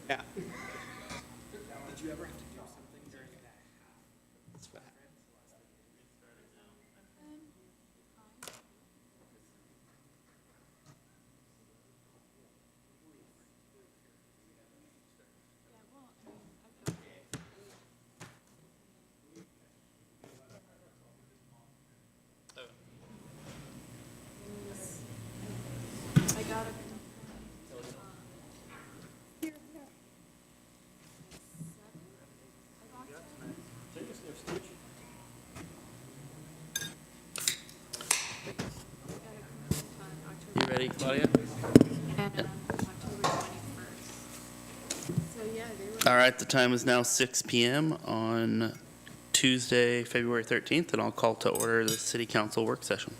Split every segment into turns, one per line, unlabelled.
Yeah.
Did you ever have to do something during that?
That's bad.
I got it.
You ready, Claudia?
And October 21st. So yeah, they were.
All right, the time is now 6 p.m. on Tuesday, February 13th, and I'll call to order the City Council work session.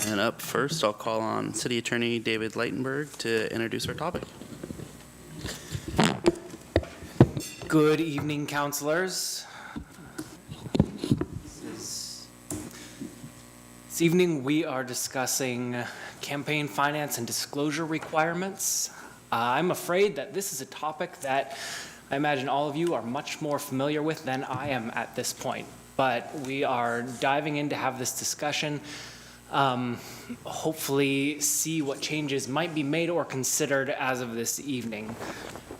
And up first, I'll call on City Attorney David Leitenberg to introduce our topic.
Good evening, councilors. This evening we are discussing campaign finance and disclosure requirements. I'm afraid that this is a topic that I imagine all of you are much more familiar with than I am at this point. But we are diving in to have this discussion, hopefully see what changes might be made or considered as of this evening.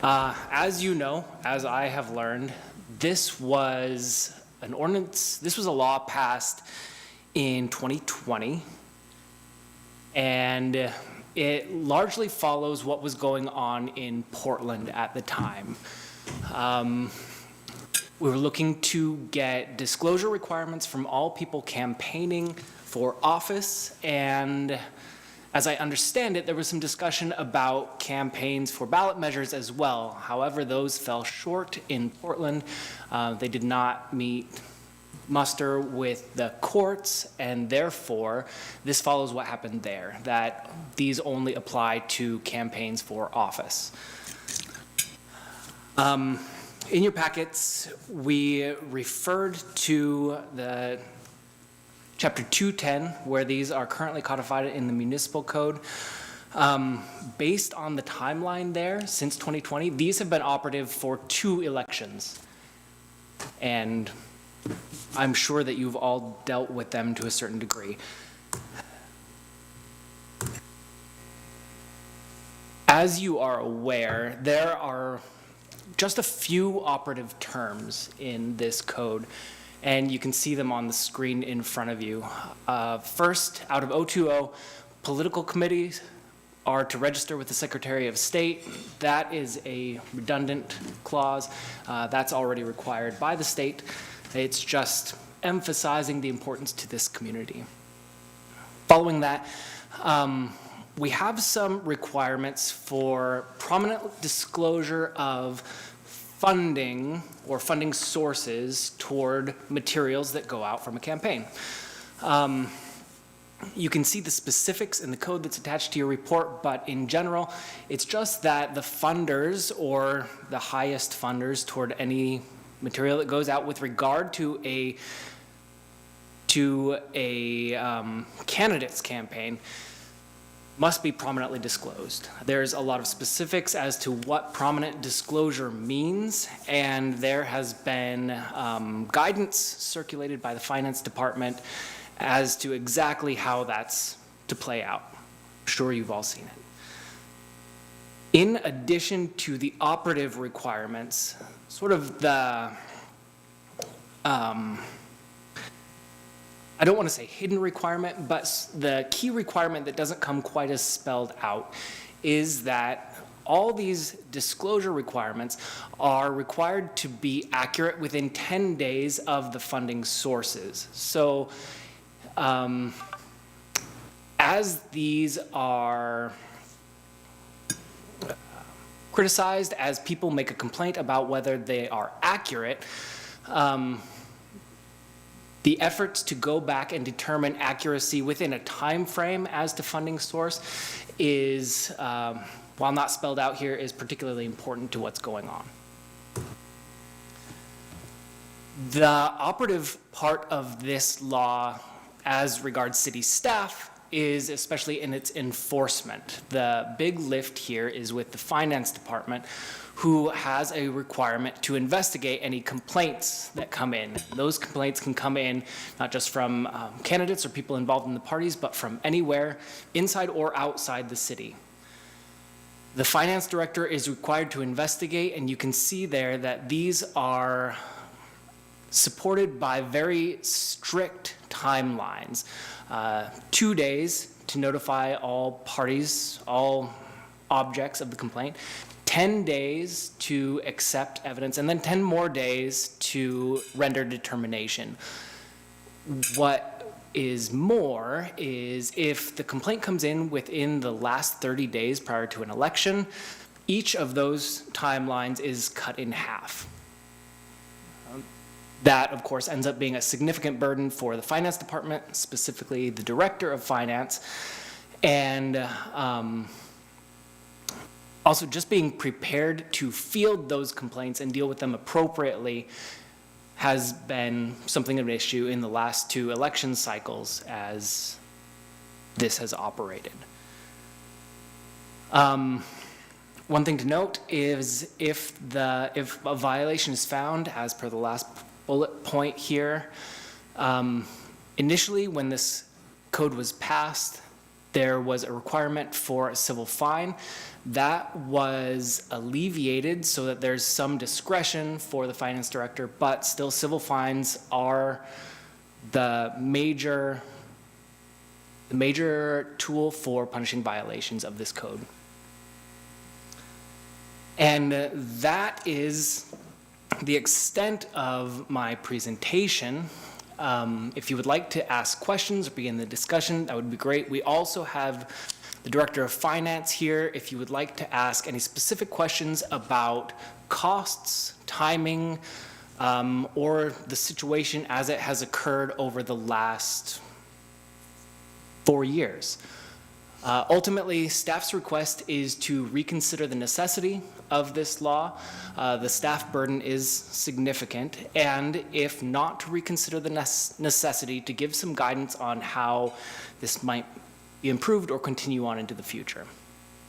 As you know, as I have learned, this was an ordinance, this was a law passed in 2020, and it largely follows what was going on in Portland at the time. We were looking to get disclosure requirements from all people campaigning for office, and as I understand it, there was some discussion about campaigns for ballot measures as well. However, those fell short in Portland. They did not meet muster with the courts, and therefore this follows what happened there, that these only apply to campaigns for office. In your packets, we referred to the Chapter 210, where these are currently codified in the municipal code. Based on the timeline there, since 2020, these have been operative for 2 elections. And I'm sure that you've all dealt with them to a certain degree. As you are aware, there are just a few operative terms in this code, and you can see them on the screen in front of you. First, out of 020, political committees are to register with the Secretary of State. That is a redundant clause. That's already required by the state. It's just emphasizing the importance to this community. Following that, we have some requirements for prominent disclosure of funding or funding sources toward materials that go out from a campaign. You can see the specifics in the code that's attached to your report, but in general, it's just that the funders or the highest funders toward any material that goes out with regard to a candidate's campaign must be prominently disclosed. There's a lot of specifics as to what prominent disclosure means, and there has been guidance circulated by the finance department as to exactly how that's to play out. I'm sure you've all seen it. In addition to the operative requirements, sort of the, I don't want to say hidden requirement, but the key requirement that doesn't come quite as spelled out is that all these disclosure requirements are required to be accurate within 10 days of the funding sources. So as these are criticized, as people make a complaint about whether they are accurate, the efforts to go back and determine accuracy within a time frame as to funding source is, while not spelled out here, is particularly important to what's going on. The operative part of this law as regards city staff is especially in its enforcement. The big lift here is with the finance department, who has a requirement to investigate any complaints that come in. Those complaints can come in not just from candidates or people involved in the parties, but from anywhere inside or outside the city. The finance director is required to investigate, and you can see there that these are supported by very strict timelines. 2 days to notify all parties, all objects of the complaint, 10 days to accept evidence, and then 10 more days to render determination. What is more is if the complaint comes in within the last 30 days prior to an election, each of those timelines is cut in half. That, of course, ends up being a significant burden for the finance department, specifically the director of finance, and also just being prepared to field those complaints and deal with them appropriately has been something of an issue in the last 2 election cycles as this has operated. One thing to note is if a violation is found, as per the last bullet point here, initially when this code was passed, there was a requirement for a civil fine. That was alleviated so that there's some discretion for the finance director, but still civil fines are the major tool for punishing violations of this code. And that is the extent of my presentation. If you would like to ask questions or begin the discussion, that would be great. We also have the Director of Finance here if you would like to ask any specific questions about costs, timing, or the situation as it has occurred over the last 4 years. Ultimately, staff's request is to reconsider the necessity of this law. The staff burden is significant, and if not to reconsider the necessity, to give some guidance on how this might be improved or continue on into the future.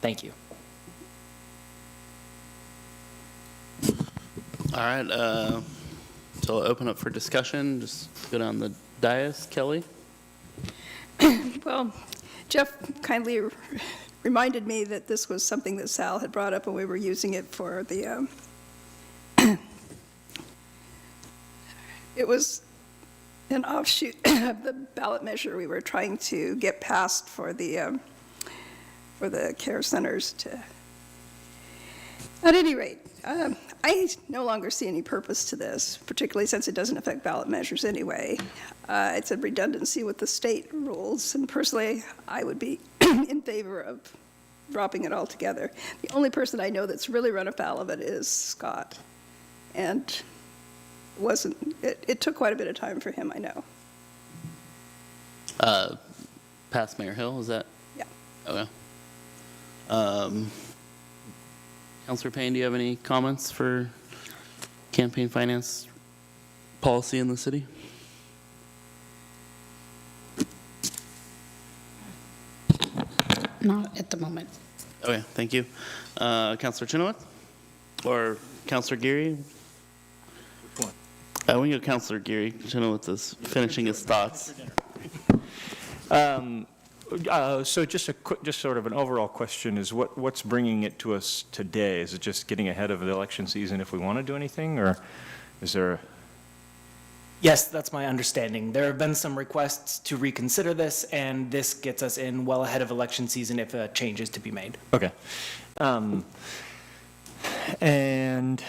Thank you.
All right, so I'll open up for discussion. Just go down the dais. Kelly?
Well, Jeff kindly reminded me that this was something that Sal had brought up when we were using it for the, it was an offshoot of the ballot measure we were trying to get passed for the care centers to, at any rate, I no longer see any purpose to this, particularly since it doesn't affect ballot measures anyway. It's a redundancy with the state rules, and personally, I would be in favor of dropping it altogether. The only person I know that's really run afoul of it is Scott, and it took quite a bit of time for him, I know.
Past Mayor Hill, is that?
Yeah.
Okay. Councilor Payne, do you have any comments for campaign finance policy in the city?
Not at the moment.
Okay, thank you. Councilor Chenoweth? Or Councilor Geary?
Which one?
We can go Councilor Geary. Chenoweth is finishing his thoughts.
So just a quick, just sort of an overall question is what's bringing it to us today? Is it just getting ahead of the election season if we want to do anything, or is there?
Yes, that's my understanding. There have been some requests to reconsider this, and this gets us in well ahead of election season if a change is to be made.
Okay. And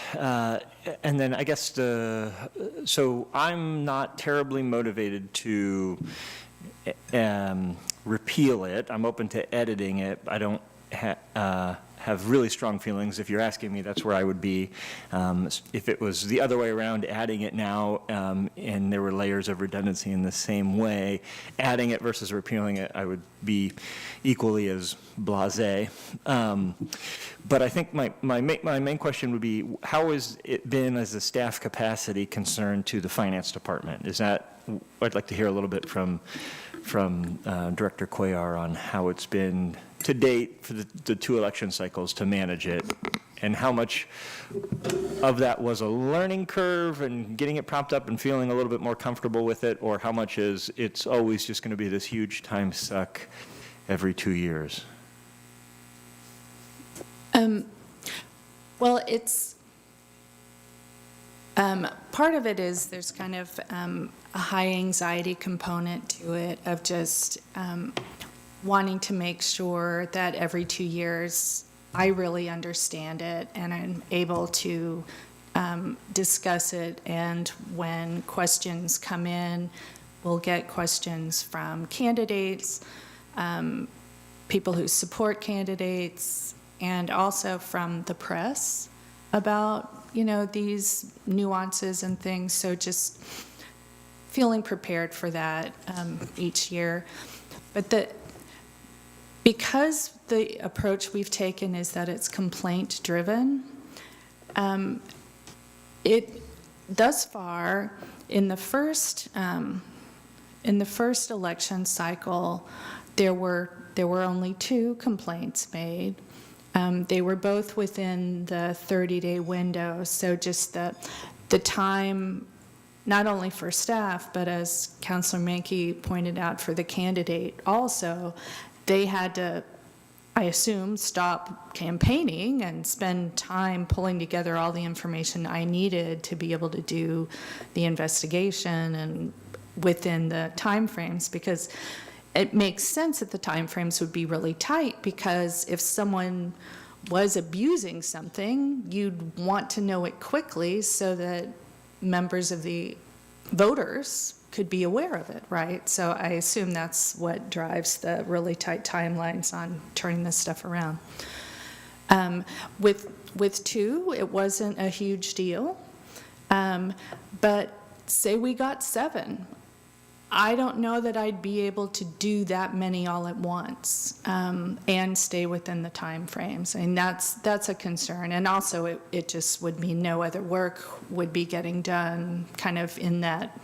then I guess so I'm not terribly motivated to repeal it. I'm open to editing it. I don't have really strong feelings. If you're asking me, that's where I would be. If it was the other way around, adding it now, and there were layers of redundancy in the same way, adding it versus repealing it, I would be equally as blasé. But I think my main question would be, how has it been as a staff capacity concern to the finance department? Is that I'd like to hear a little bit from Director Cuellar on how it's been to date for the 2 election cycles to manage it, and how much of that was a learning curve and getting it propped up and feeling a little bit more comfortable with it, or how much is it's always just going to be this huge time suck every 2 years?
Well, it's, part of it is there's kind of a high anxiety component to it of just wanting to make sure that every 2 years I really understand it and I'm able to discuss it. And when questions come in, we'll get questions from candidates, people who support candidates, and also from the press about, you know, these nuances and things. So just feeling prepared for that each year. But because the approach we've taken is that it's complaint driven, it thus far in the first election cycle, there were only 2 complaints made. They were both within the 30-day window, so just the time, not only for staff, but as Councilor Menke pointed out, for the candidate also, they had to, I assume, stop campaigning and spend time pulling together all the information I needed to be able to do the investigation and within the timeframes, because it makes sense that the timeframes would be really tight, because if someone was abusing something, you'd want to know it quickly so that members of the voters could be aware of it, right? So I assume that's what drives the really tight timelines on turning this stuff around. With 2, it wasn't a huge deal, but say we got 7. I don't know that I'd be able to do that many all at once and stay within the time frames. I mean, that's a concern. And also it just would mean no other work would be getting done kind of in that,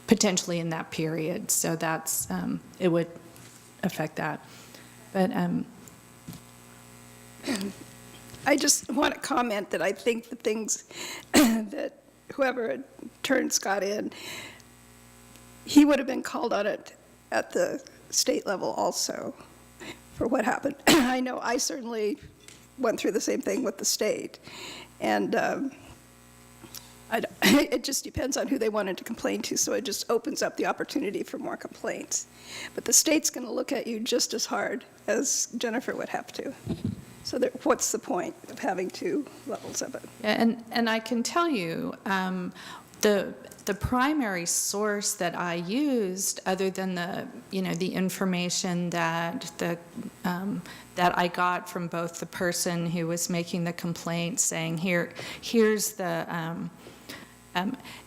potentially in that period. So that's, it would affect that. But
I just want to comment that I think the things that whoever had turned Scott in, he would have been called on it at the state level also for what happened. I know I certainly went through the same thing with the state. And it just depends on who they wanted to complain to, so it just opens up the opportunity for more complaints. But the state's going to look at you just as hard as Jennifer would have to. So what's the point of having 2 levels of it?
and I can tell you, the primary source that I used, other than the information that that I got from both the person who was making the complaint, saying here's the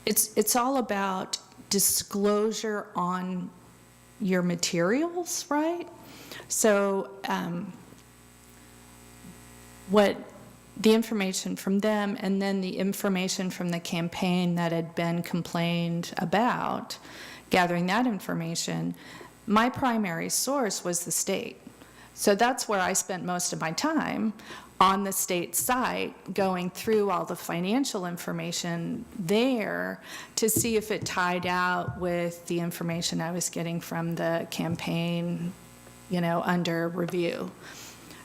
it's all about disclosure on your materials, right? So what the information from them, and then the information from the campaign that had been complained about, gathering that information, my primary source was the state. So that's where I spent most of my time, on the state site, going through all the financial information there to see if it tied out with the information I was getting from the campaign, under review.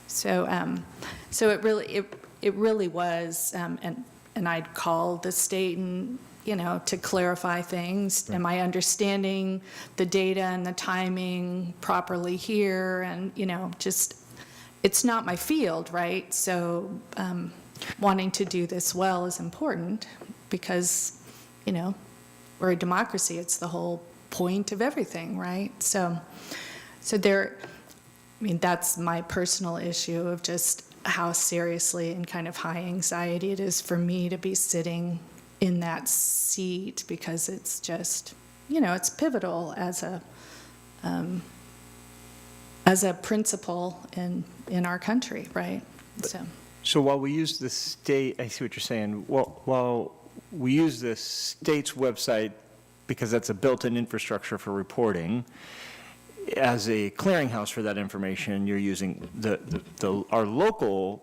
So it really was, and I'd call the state and, to clarify things. Right. Am I understanding the data and the timing properly here? And, just, it's not my field, right? So wanting to do this well is important because, we're a democracy. It's the whole point of everything, right? So that's my personal issue of just how seriously and kind of high anxiety it is for me to be sitting in that seat, because it's just, it's pivotal as a principle in our country, right?
So while we use the state, I see what you're saying. While we use the state's website because that's a built-in infrastructure for reporting. As a clearinghouse for that information, you're using our local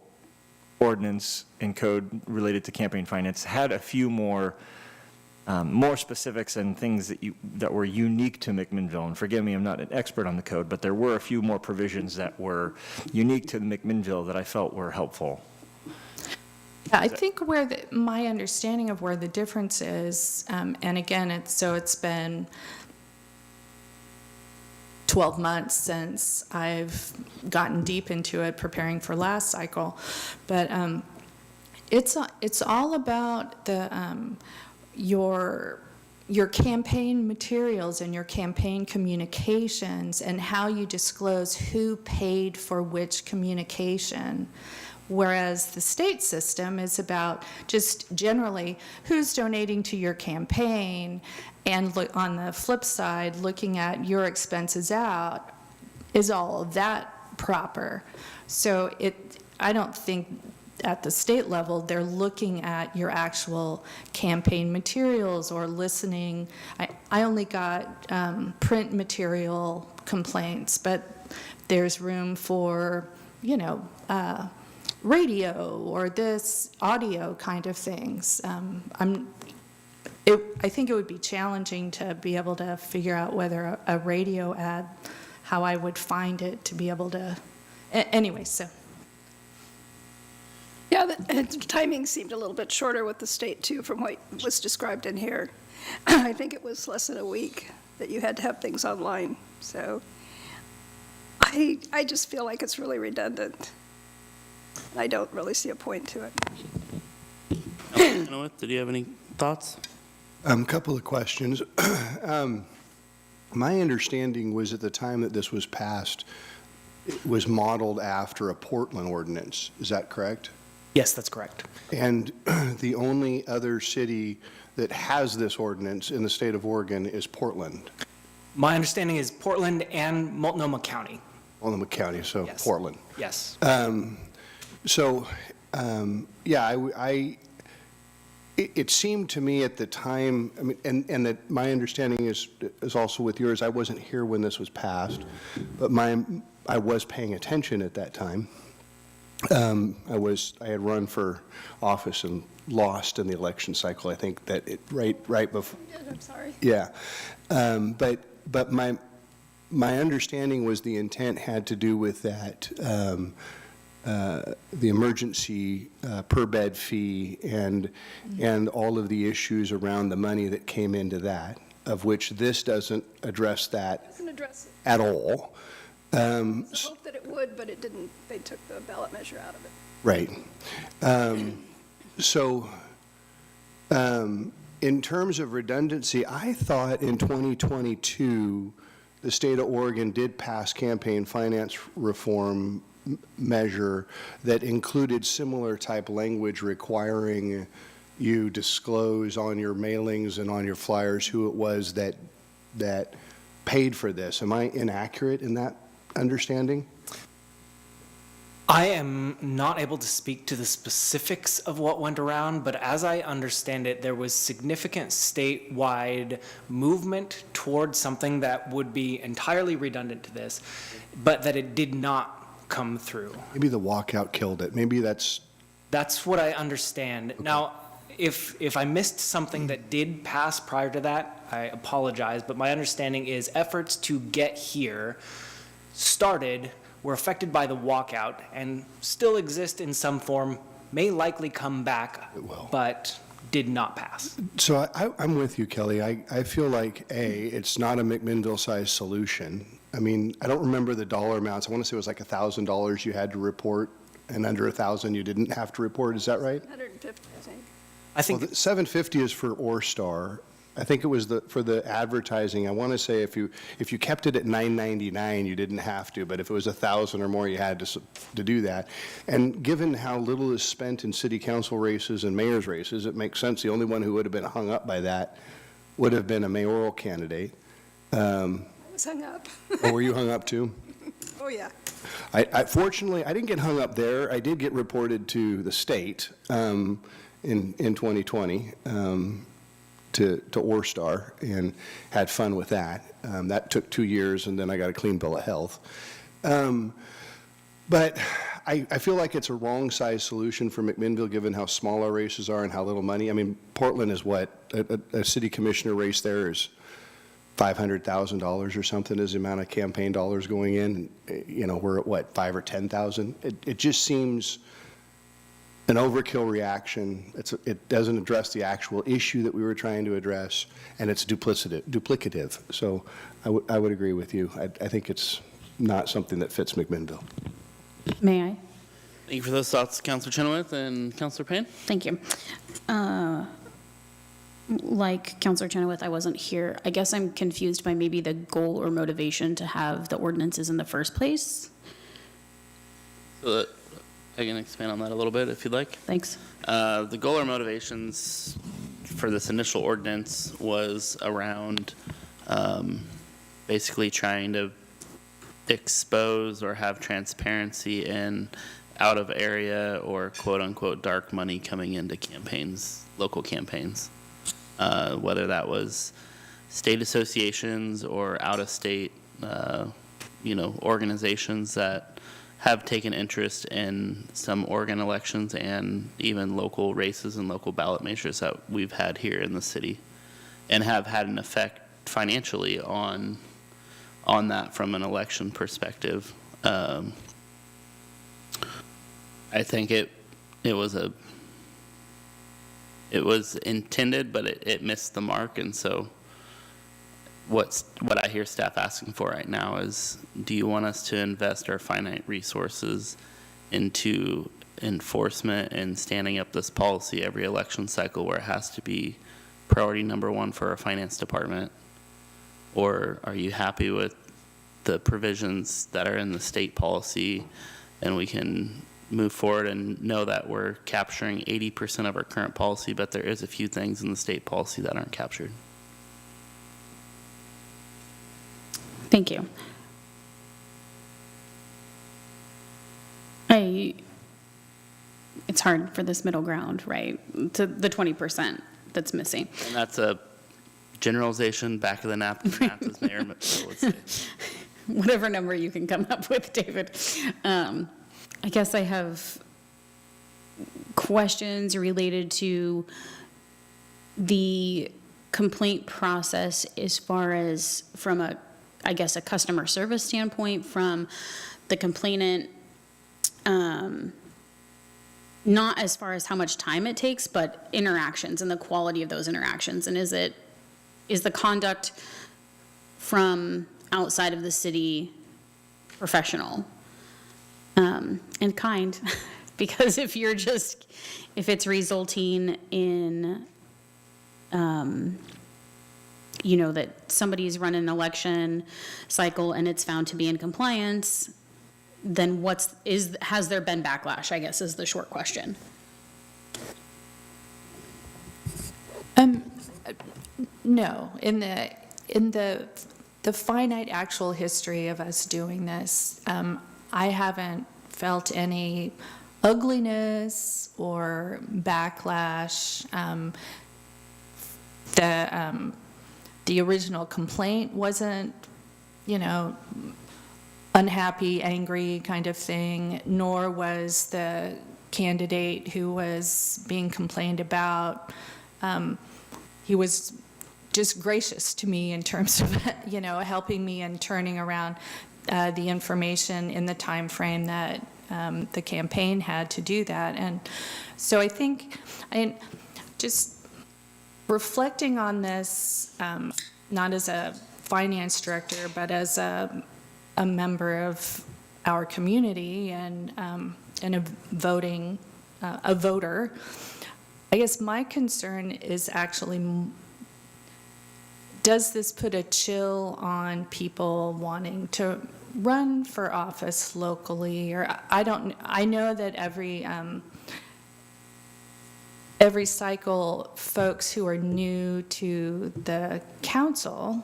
ordinance and code related to campaign finance had a few more specifics and things that were unique to McMinnville. And forgive me, I'm not an expert on the code, but there were a few more provisions that were unique to McMinnville that I felt were helpful.
Yeah, I think my understanding of where the difference is, and again, it's been 12 months since I've gotten deep into it, preparing for last cycle, but it's all about your campaign materials and your campaign communications and how you disclose who paid for which communication. Whereas the state system is about just generally who's donating to your campaign, and on the flip side, looking at your expenses out, is all of that proper? So I don't think at the state level they're looking at your actual campaign materials or listening. I only got print material complaints, but there's room for, radio or this audio kind of things. I think it would be challenging to be able to figure out whether a radio ad, how I would find it to be able to, anyway, so.
Yeah, the timing seemed a little bit shorter with the state, too, from what was described in here. I think it was less than a week that you had to have things online. So I just feel like it's really redundant. I don't really see a point to it.
Did you have any thoughts?
Couple of questions. My understanding was at the time that this was passed, it was modeled after a Portland ordinance. Is that correct?
Yes, that's correct.
And the only other city that has this ordinance in the state of Oregon is Portland.
My understanding is Portland and Multnomah County.
Multnomah County, so
Yes.
Portland.
Yes.
It seemed to me at the time, I mean, and that my understanding is also with yours, I wasn't here when this was passed, but I was paying attention at that time. I had run for office and lost in the election cycle. I think that right before.
I'm sorry.
Yeah. But my understanding was the intent had to do with that, the emergency per bed fee and all of the issues around the money that came into that, of which this doesn't address that
Doesn't address it.
at all.
I hope that it would, but it didn't. They took the ballot measure out of it.
Right. In terms of redundancy, I thought in 2022, the state of Oregon did pass campaign finance reform measure that included similar type language requiring you disclose on your mailings and on your flyers who it was that paid for this. Am I inaccurate in that understanding?
I am not able to speak to the specifics of what went around, but as I understand it, there was significant statewide movement towards something that would be entirely redundant to this, but that it did not come through.
Maybe the walkout killed it. Maybe that's
what I understand. Okay. Now, if I missed something that did pass prior to that, I apologize, but my understanding is efforts to get here were affected by the walkout and still exist in some form, may likely come back, but did not pass.
So I'm with you, Kelly. I feel like, it's not a McMinnville-sized solution. I mean, I don't remember the dollar amounts. I want to say it was like $1,000 you had to report, and under $1,000 you didn't have to report. Is that right?
150, I think.
I think
Well, the $750 is for Orstar. I think it was for the advertising. I want to say if you kept it at $9.99, you didn't have to, but if it was $1,000 or more, you had to do that. And given how little is spent in city council races and mayor's races, it makes sense. The only one who would have been hung up by that would have been a mayoral candidate.
I was hung up.
Oh, were you hung up too?
Oh, yeah.
Fortunately, I didn't get hung up there. I did get reported to the state in 2020. to Orstar and had fun with that. That took 2 years, and then I got a clean bill of health. But I feel like it's a wrong size solution for McMinnville, given how small our races are and how little money. I mean, Portland is what, a city commissioner race there is $500,000 or something is the amount of campaign dollars going in. You know, we're at what, 5 or 10,000? It just seems an overkill reaction. It doesn't address the actual issue that we were trying to address, and it's duplicative. So I would agree with you. I think it's not something that fits McMinnville.
May I?
Thank you for those thoughts, Councilor Chenoweth and Councilor Payne.
Thank you. Like Councilor Chenoweth, I wasn't here. I guess I'm confused by maybe the goal or motivation to have the ordinances in the first place.
So that I can expand on that a little bit if you'd like.
Thanks.
The goal or motivations for this initial ordinance was around basically trying to expose or have transparency in out of area or quote unquote dark money coming into campaigns, local campaigns, whether that was state associations or out of state, organizations that have taken interest in some Oregon elections and even local races and local ballot measures that we've had here in the city, and have had an effect financially on that from an election perspective. I think it was intended, but it missed the mark. And so what I hear staff asking for right now is, do you want us to invest our finite resources into enforcement and standing up this policy every election cycle where it has to be priority number one for our finance department? Or are you happy with the provisions that are in the state policy, and we can move forward and know that we're capturing 80% of our current policy, but there is a few things in the state policy that aren't captured?
Thank you. It's hard for this middle ground, right? To the 20% that's missing.
And that's a generalization, back of the napkin math, as Mayor McMinnville would say.
Whatever number you can come up with, David. I guess I have questions related to the complaint process as far as from a customer service standpoint, from the complainant, not as far as how much time it takes, but interactions and the quality of those interactions. And is the conduct from outside of the city professional and kind? Because if it's resulting in, that somebody's run an election cycle and it's found to be in compliance, then has there been backlash, I guess, is the short question.
No, in the finite actual history of us doing this, I haven't felt any ugliness or backlash. The original complaint wasn't, unhappy, angry kind of thing, nor was the candidate who was being complained about. He was just gracious to me in terms of, helping me and turning around the information in the time frame that the campaign had to do that. And so I think, just reflecting on this, not as a finance director, but as a member of our community and a voter, I guess my concern is actually, does this put a chill on people wanting to run for office locally? Or I know that every cycle, folks who are new to the council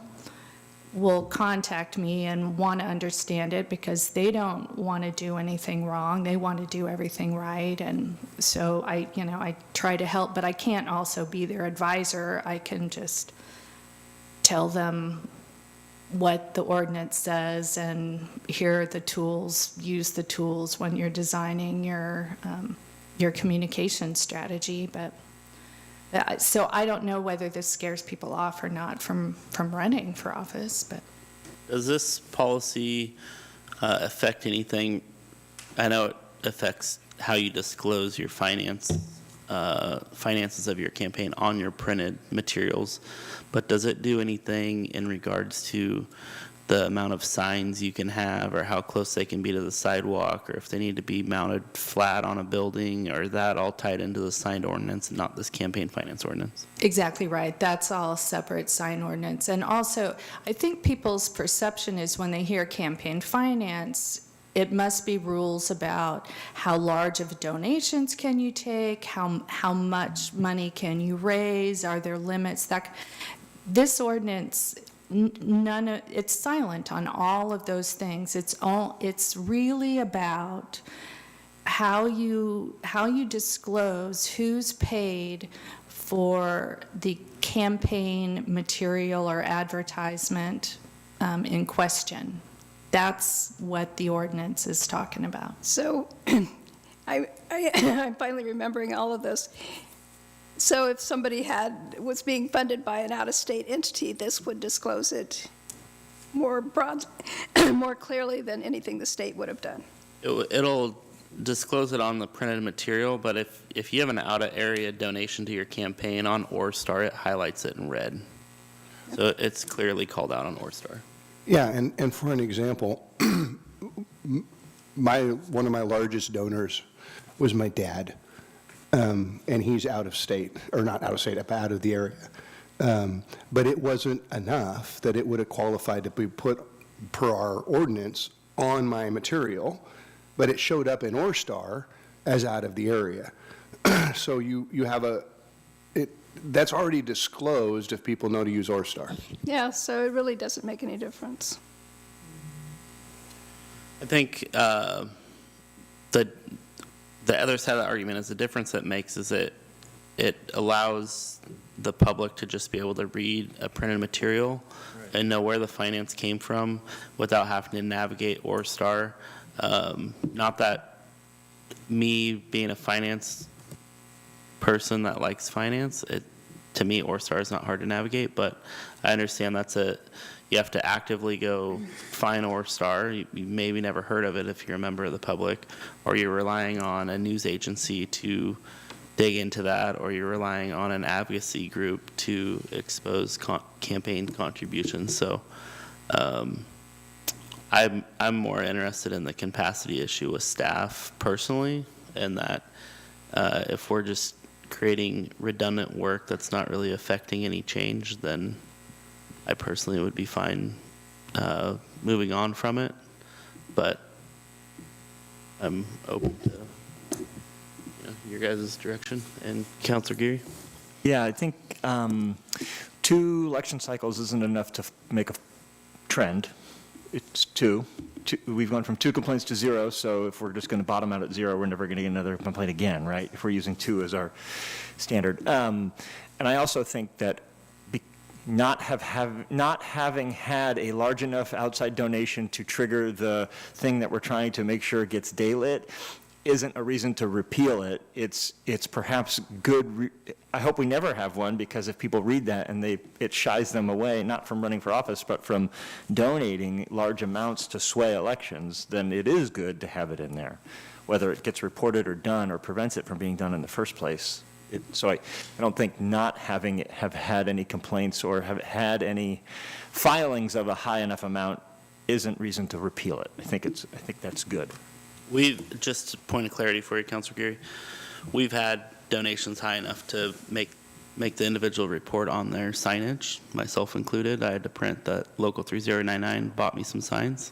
will contact me and want to understand it because they don't want to do anything wrong. They want to do everything right. And so I try to help, but I can't also be their advisor. I can just tell them what the ordinance says and here are the tools, use the tools when you're designing your communication strategy. But so I don't know whether this scares people off or not from running for office, but.
Does this policy affect anything? I know it affects how you disclose your finances of your campaign on your printed materials, but does it do anything in regards to the amount of signs you can have or how close they can be to the sidewalk or if they need to be mounted flat on a building, or that all tied into the sign ordinance and not this campaign finance ordinance?
Exactly right. That's all separate sign ordinance. And also, I think people's perception is when they hear campaign finance, it must be rules about how large of donations can you take, how much money can you raise, are there limits? This ordinance, it's silent on all of those things. It's really about how you disclose who's paid for the campaign material or advertisement in question. That's what the ordinance is talking about.
So I'm finally remembering all of this. So if somebody was being funded by an out-of-state entity, this would disclose it more clearly than anything the state would have done.
It'll disclose it on the printed material, but if you have an out-of-area donation to your campaign on OrStar, it highlights it in red. So it's clearly called out on OrStar.
Yeah, and for an example, one of my largest donors was my dad, and he's out of state, or not out of state, out of the area. But it wasn't enough that it would have qualified to be put per our ordinance on my material, but it showed up in OrStar as out of the area. So you have that's already disclosed if people know to use OrStar.
Yeah, so it really doesn't make any difference.
I think the other side of the argument is the difference it makes is it allows the public to just be able to read a printed material and know where the finance came from without having to navigate OrStar. Not that me being a finance person that likes finance, to me OrStar is not hard to navigate, but I understand you have to actively go find OrStar. You maybe never heard of it if you're a member of the public, or you're relying on a news agency to dig into that, or you're relying on an advocacy group to expose campaign contributions. So I'm more interested in the capacity issue with staff personally, and that if we're just creating redundant work that's not really affecting any change, then I personally would be fine moving on from it. But I'm open to your guys' direction. And Councilor Geary?
Yeah, I think 2 election cycles isn't enough to make a trend. It's 2. We've gone from 2 complaints to 0, so if we're just going to bottom out at 0, we're never going to get another complaint again, right? If we're using 2 as our standard. And I also think that not having had a large enough outside donation to trigger the thing that we're trying to make sure gets daylit isn't a reason to repeal it. It's perhaps good. I hope we never have one, because if people read that and it shies them away, not from running for office, but from donating large amounts to sway elections, then it is good to have it in there, whether it gets reported or done or prevents it from being done in the first place. So I don't think not having it have had any complaints or have had any filings of a high enough amount isn't reason to repeal it. I think that's good.
Just a point of clarity for you, Councilor Geary, we've had donations high enough to make the individual report on their signage, myself included. I had to print that Local 3099 bought me some signs.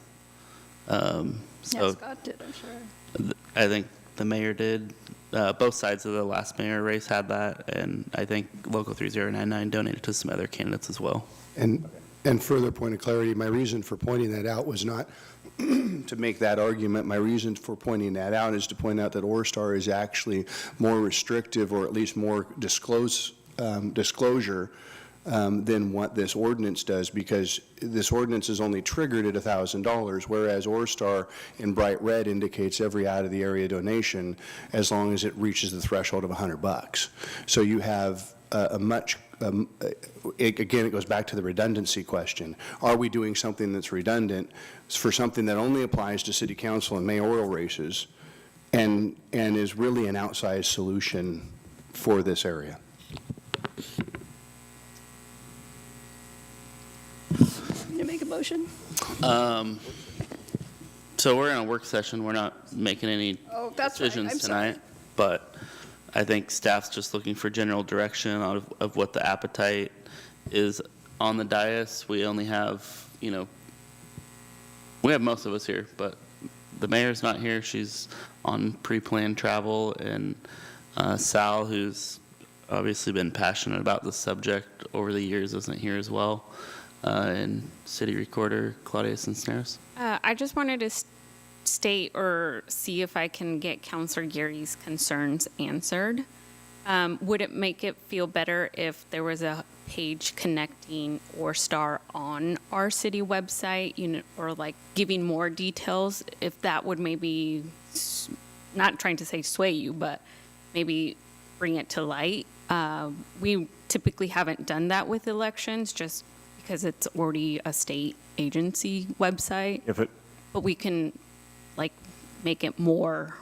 Yeah, Scott did, I'm sure.
I think the mayor did. Both sides of the last mayor race had that, and I think Local 3099 donated to some other candidates as well.
And And further point of clarity, my reason for pointing that out was not to make that argument. My reason for pointing that out is to point out that Orstar is actually more restrictive, or at least more disclosure than what this ordinance does, because this ordinance is only triggered at $1,000, whereas Orstar in bright red indicates every out of the area donation as long as it reaches the threshold of $100. So you have a much again, it goes back to the redundancy question. Are we doing something that's redundant for something that only applies to city council and mayoral races, and is really an outsized solution for this area?
Can you make a motion?
So we're in a work session. We're not making any
Oh, that's right.
decisions
I'm sorry.
tonight, but I think staff's just looking for general direction of what the appetite is on the dais. We only have, we have most of us here, but the mayor's not here. She's on pre-planned travel, and Sal, who's obviously been passionate about the subject over the years, isn't here as well, and City Recorder Claudia Cisneros.
I just wanted to state or see if I can get Councilor Gary's concerns answered. Would it make it feel better if there was a page connecting Orstar on our city website, or like giving more details, if that would maybe, not trying to say sway you, but maybe bring it to light? We typically haven't done that with elections, just because it's already a state agency website. But we can make it more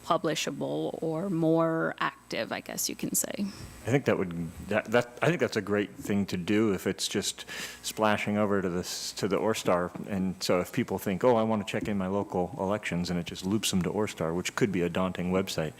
publishable or more active, I guess you can say.
I think I think that's a great thing to do if it's just splashing over to the Orstar. And so if people think, oh, I want to check in my local elections, and it just loops them to Orstar, which could be a daunting website.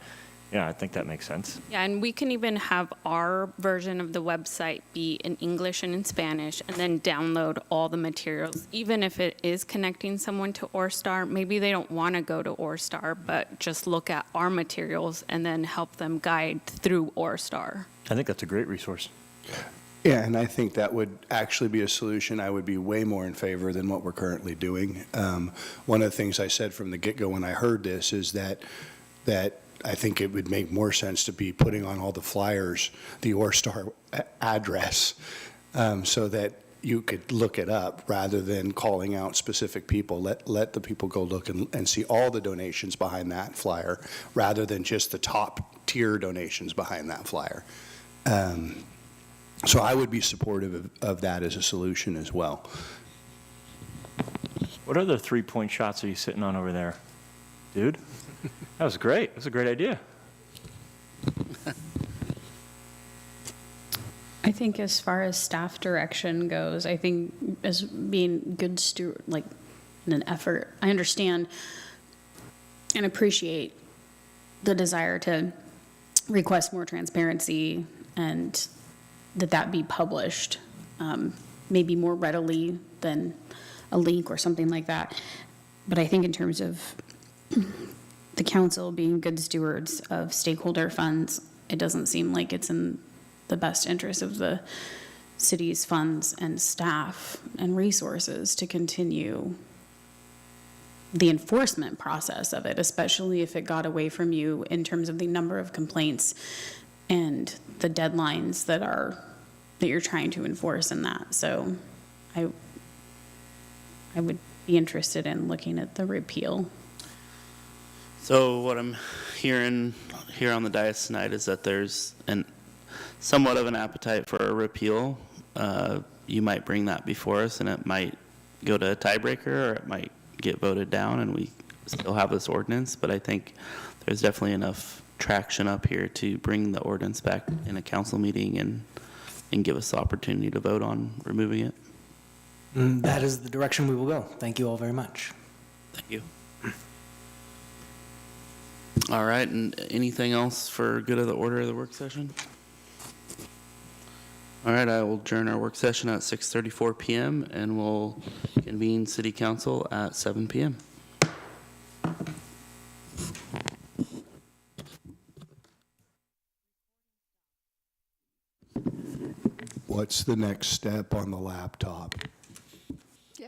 Yeah, I think that makes sense.
Yeah, and we can even have our version of the website be in English and in Spanish, and then download all the materials. Even if it is connecting someone to Orstar, maybe they don't want to go to Orstar, but just look at our materials and then help them guide through Orstar.
I think that's a great resource.
Yeah, and I think that would actually be a solution I would be way more in favor than what we're currently doing. One of the things I said from the get-go when I heard this is that I think it would make more sense to be putting on all the flyers the Orstar address, so that you could look it up rather than calling out specific people. Let the people go look and see all the donations behind that flyer rather than just the top tier donations behind that flyer. So I would be supportive of that as a solution as well.
What other three-point shots are you sitting on over there, dude? That was great. That was a great idea.
I think as far as staff direction goes, I think as being good steward, like in an effort, I understand and appreciate the desire to request more transparency and that be published, maybe more readily than a link or something like that. But I think in terms of the council being good stewards of stakeholder funds, it doesn't seem like it's in the best interest of the city's funds and staff and resources to continue the enforcement process of it, especially if it got away from you in terms of the number of complaints and the deadlines that you're trying to enforce in that. So I would be interested in looking at the repeal.
So what I'm hearing here on the dais tonight is that there's somewhat of an appetite for a repeal. You might bring that before us, and it might go to a tiebreaker, or it might get voted down, and we still have this ordinance. But I think there's definitely enough traction up here to bring the ordinance back in a council meeting and give us the opportunity to vote on removing it.
That is the direction we will go. Thank you all very much.
Thank you. All right, and anything else for good of the order of the work session? All right, I will adjourn our work session at 6:34 p.m. and we'll convene city council at 7 p.m.
what's the next step on the laptop?
Yeah.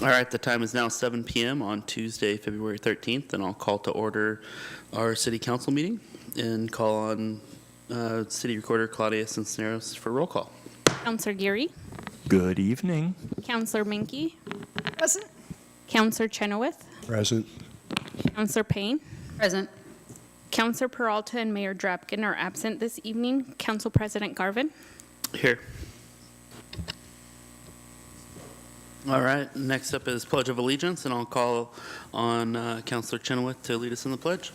All right, the time is now 7 PM on Tuesday, February 13th, and I'll call to order our city council meeting and call on City Recorder Claudia Cisneros for roll call.
Counselor Geary,
Good evening.
Counselor Minke,
Present?
Counselor Chenoweth,
Present.
Counselor Payne,
Present.
Counselor Peralta and Mayor Drapkin are absent this evening. Council President Garvin.
Here. All right, next up is Pledge of Allegiance, and I'll call on Counselor Chenoweth to lead us in the pledge.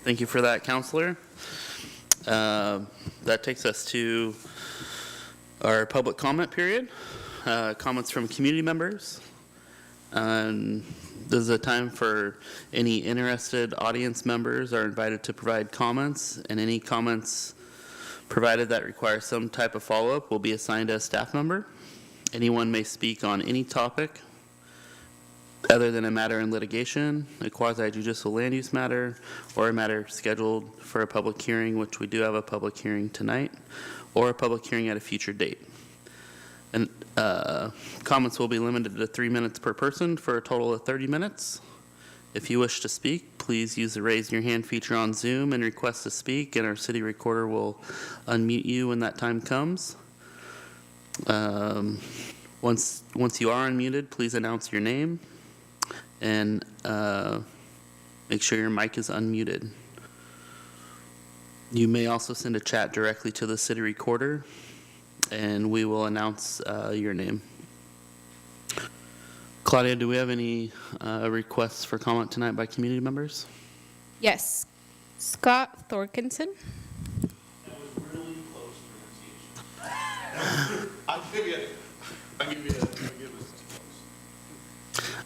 Thank you for that, Counselor. That takes us to our public comment period. Comments from community members. This is a time for any interested audience members are invited to provide comments, and any comments provided that require some type of follow-up will be assigned as staff member. Anyone may speak on any topic other than a matter in litigation, a quasi-judicial land use matter, or a matter scheduled for a public hearing, which we do have a public hearing tonight, or a public hearing at a future date. And comments will be limited to 3 minutes per person for a total of 30 minutes. If you wish to speak, please use the raise your hand feature on Zoom and request to speak, and our city recorder will unmute you when that time comes. Once you are unmuted, please announce your name and make sure your mic is unmuted. You may also send a chat directly to the city recorder, and we will announce your name. Claudia, do we have any requests for comment tonight by community members?
Yes. Scott Thorkinson.
That was really close pronunciation. I'll give you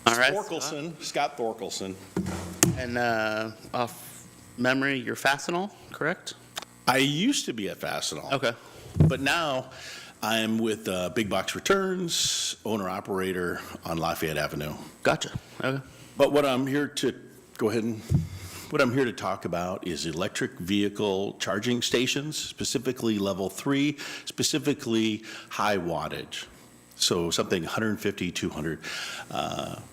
All right.
Scott Thorkelson.
And off memory, you're Fastenal, correct?
I used to be at Fastenal.
Okay.
But now I'm with Big Box Returns, owner-operator on Lafayette Avenue.
Gotcha. Okay.
But what I'm here to talk about is electric vehicle charging stations, specifically level 3, specifically high wattage. So something 150, 200.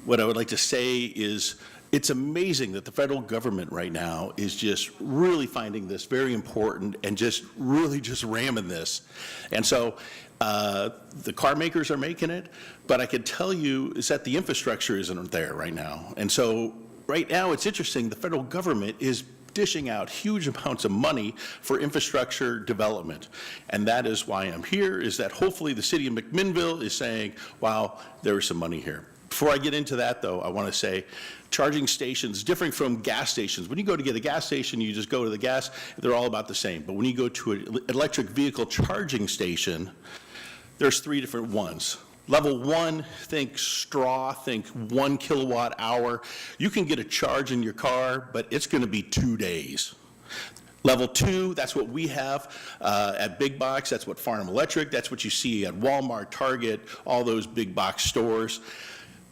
What I would like to say is it's amazing that the federal government right now is just really finding this very important and just really just ramming this. And so the car makers are making it, but I can tell you is that the infrastructure isn't there right now. And so right now it's interesting, the federal government is dishing out huge amounts of money for infrastructure development. And that is why I'm here, is that hopefully the city of McMinnville is saying, wow, there is some money here. Before I get into that, though, I want to say charging stations, different from gas stations. When you go to get a gas station, you just go to the gas, they're all about the same. But when you go to an electric vehicle charging station, there's 3 different ones. Level 1, think straw, think 1 kilowatt hour. You can get a charge in your car, but it's going to be 2 days. Level 2, that's what we have at Big Box. That's what Farnham Electric, that's what you see at Walmart, Target, all those big box stores.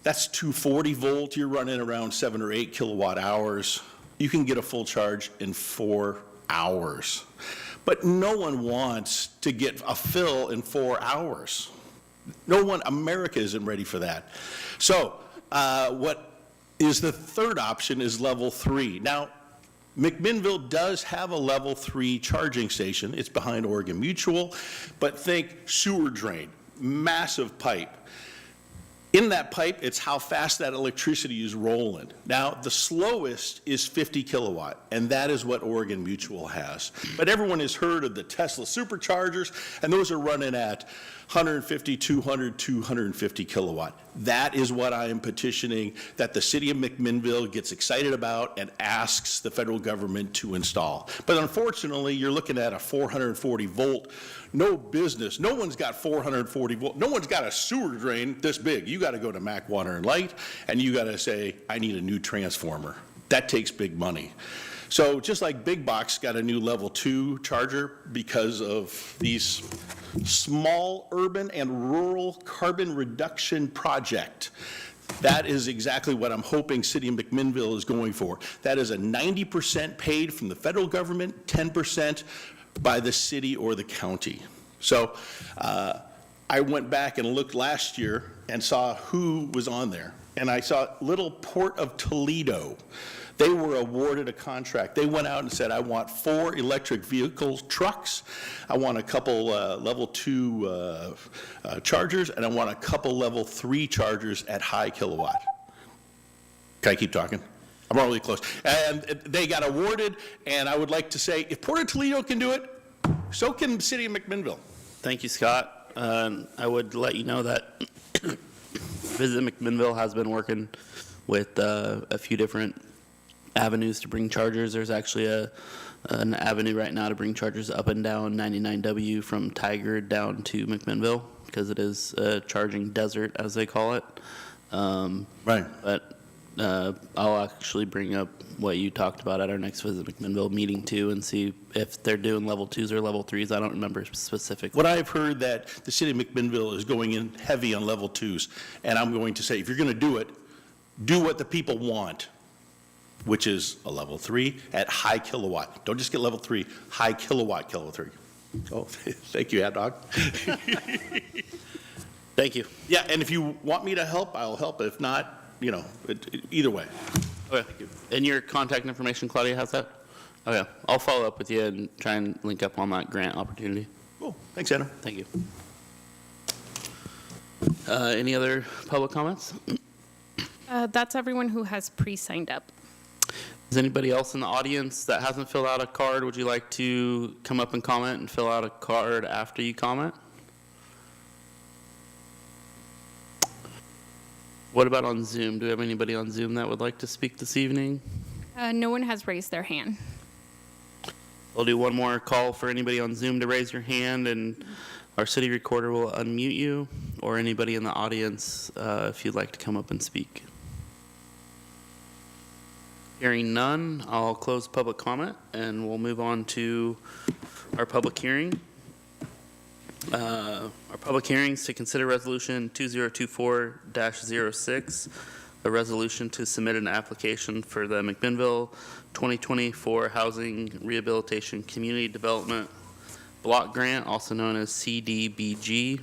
That's 240 volt. You're running around 7 or 8 kilowatt hours. You can get a full charge in 4 hours. But no one wants to get a fill in 4 hours. No one, America isn't ready for that. So what is the third option is level 3. Now, McMinnville does have a level 3 charging station. It's behind Oregon Mutual, but think sewer drain, massive pipe. In that pipe, it's how fast that electricity is rolling. Now, the slowest is 50 kilowatt, and that is what Oregon Mutual has. But everyone has heard of the Tesla superchargers, and those are running at 150, 200, 250 kilowatt. That is what I am petitioning that the city of McMinnville gets excited about and asks the federal government to install. But unfortunately, you're looking at a 440 volt. No business, no one's got 440 volt, no one's got a sewer drain this big. You got to go to Mac Water and Light, and you got to say, I need a new transformer. That takes big money. So just like Big Box got a new level 2 charger because of these small urban and rural carbon reduction project, that is exactly what I'm hoping City of McMinnville is going for. That is a 90% paid from the federal government, 10% by the city or the county. So I went back and looked last year and saw who was on there. And I saw little Port of Toledo. They were awarded a contract. They went out and said, I want 4 electric vehicle trucks, I want a couple level 2 chargers, and I want a couple level 3 chargers at high kilowatt. Can I keep talking? I'm really close. And they got awarded, and I would like to say, if Port of Toledo can do it, so can the City of McMinnville.
Thank you, Scott. I would let you know that Visit McMinnville has been working with a few different avenues to bring chargers. There's actually an avenue right now to bring chargers up and down 99W from Tiger down to McMinnville, because it is a charging desert, as they call it.
Right.
But I'll actually bring up what you talked about at our next Visit McMinnville meeting too, and see if they're doing level 2s or level 3s. I don't remember specifically.
What I've heard that the City of McMinnville is going in heavy on level 2s, and I'm going to say, if you're going to do it, do what the people want, which is a level 3 at high kilowatt. Don't just get level 3, high kilowatt, level 3. Oh, thank you, Ad Dog.
Thank you.
Yeah, and if you want me to help, I'll help. If not, you know, either way.
Okay. And your contact information, Claudia, has that? Okay. I'll follow up with you and try and link up on that grant opportunity.
Cool. Thanks, Anna.
Thank you. Any other public comments?
That's everyone who has pre-signed up.
Is anybody else in the audience that hasn't filled out a card? Would you like to come up and comment and fill out a card after you comment? What about on Zoom? Do we have anybody on Zoom that would like to speak this evening?
No one has raised their hand.
We'll do one more call for anybody on Zoom to raise your hand, and our city recorder will unmute you, or anybody in the audience if you'd like to come up and speak. Hearing none, I'll close public comment, and we'll move on to our public hearing. Our public hearings to consider resolution 2024-06, a resolution to submit an application for the McMinnville 2024 Housing Rehabilitation Community Development Block Grant, also known as CDBG,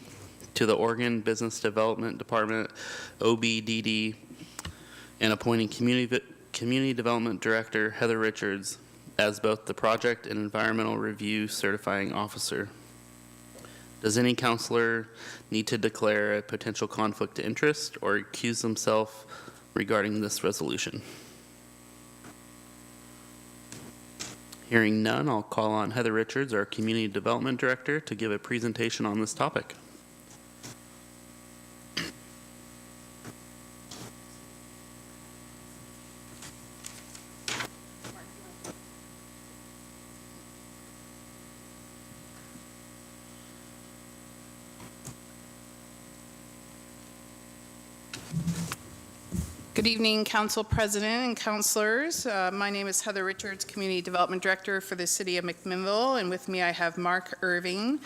to the Oregon Business Development Department, OBDD, and appointing Community Development Director Heather Richards as both the project and environmental review certifying officer. Does any counselor need to declare a potential conflict of interest or accuse themselves regarding this resolution? Hearing none, I'll call on Heather Richards, our Community Development Director, to give a presentation on this topic.
Good evening, Council President and Councilors. My name is Heather Richards, Community Development Director for the City of McMinnville, and with me I have Mark Irving.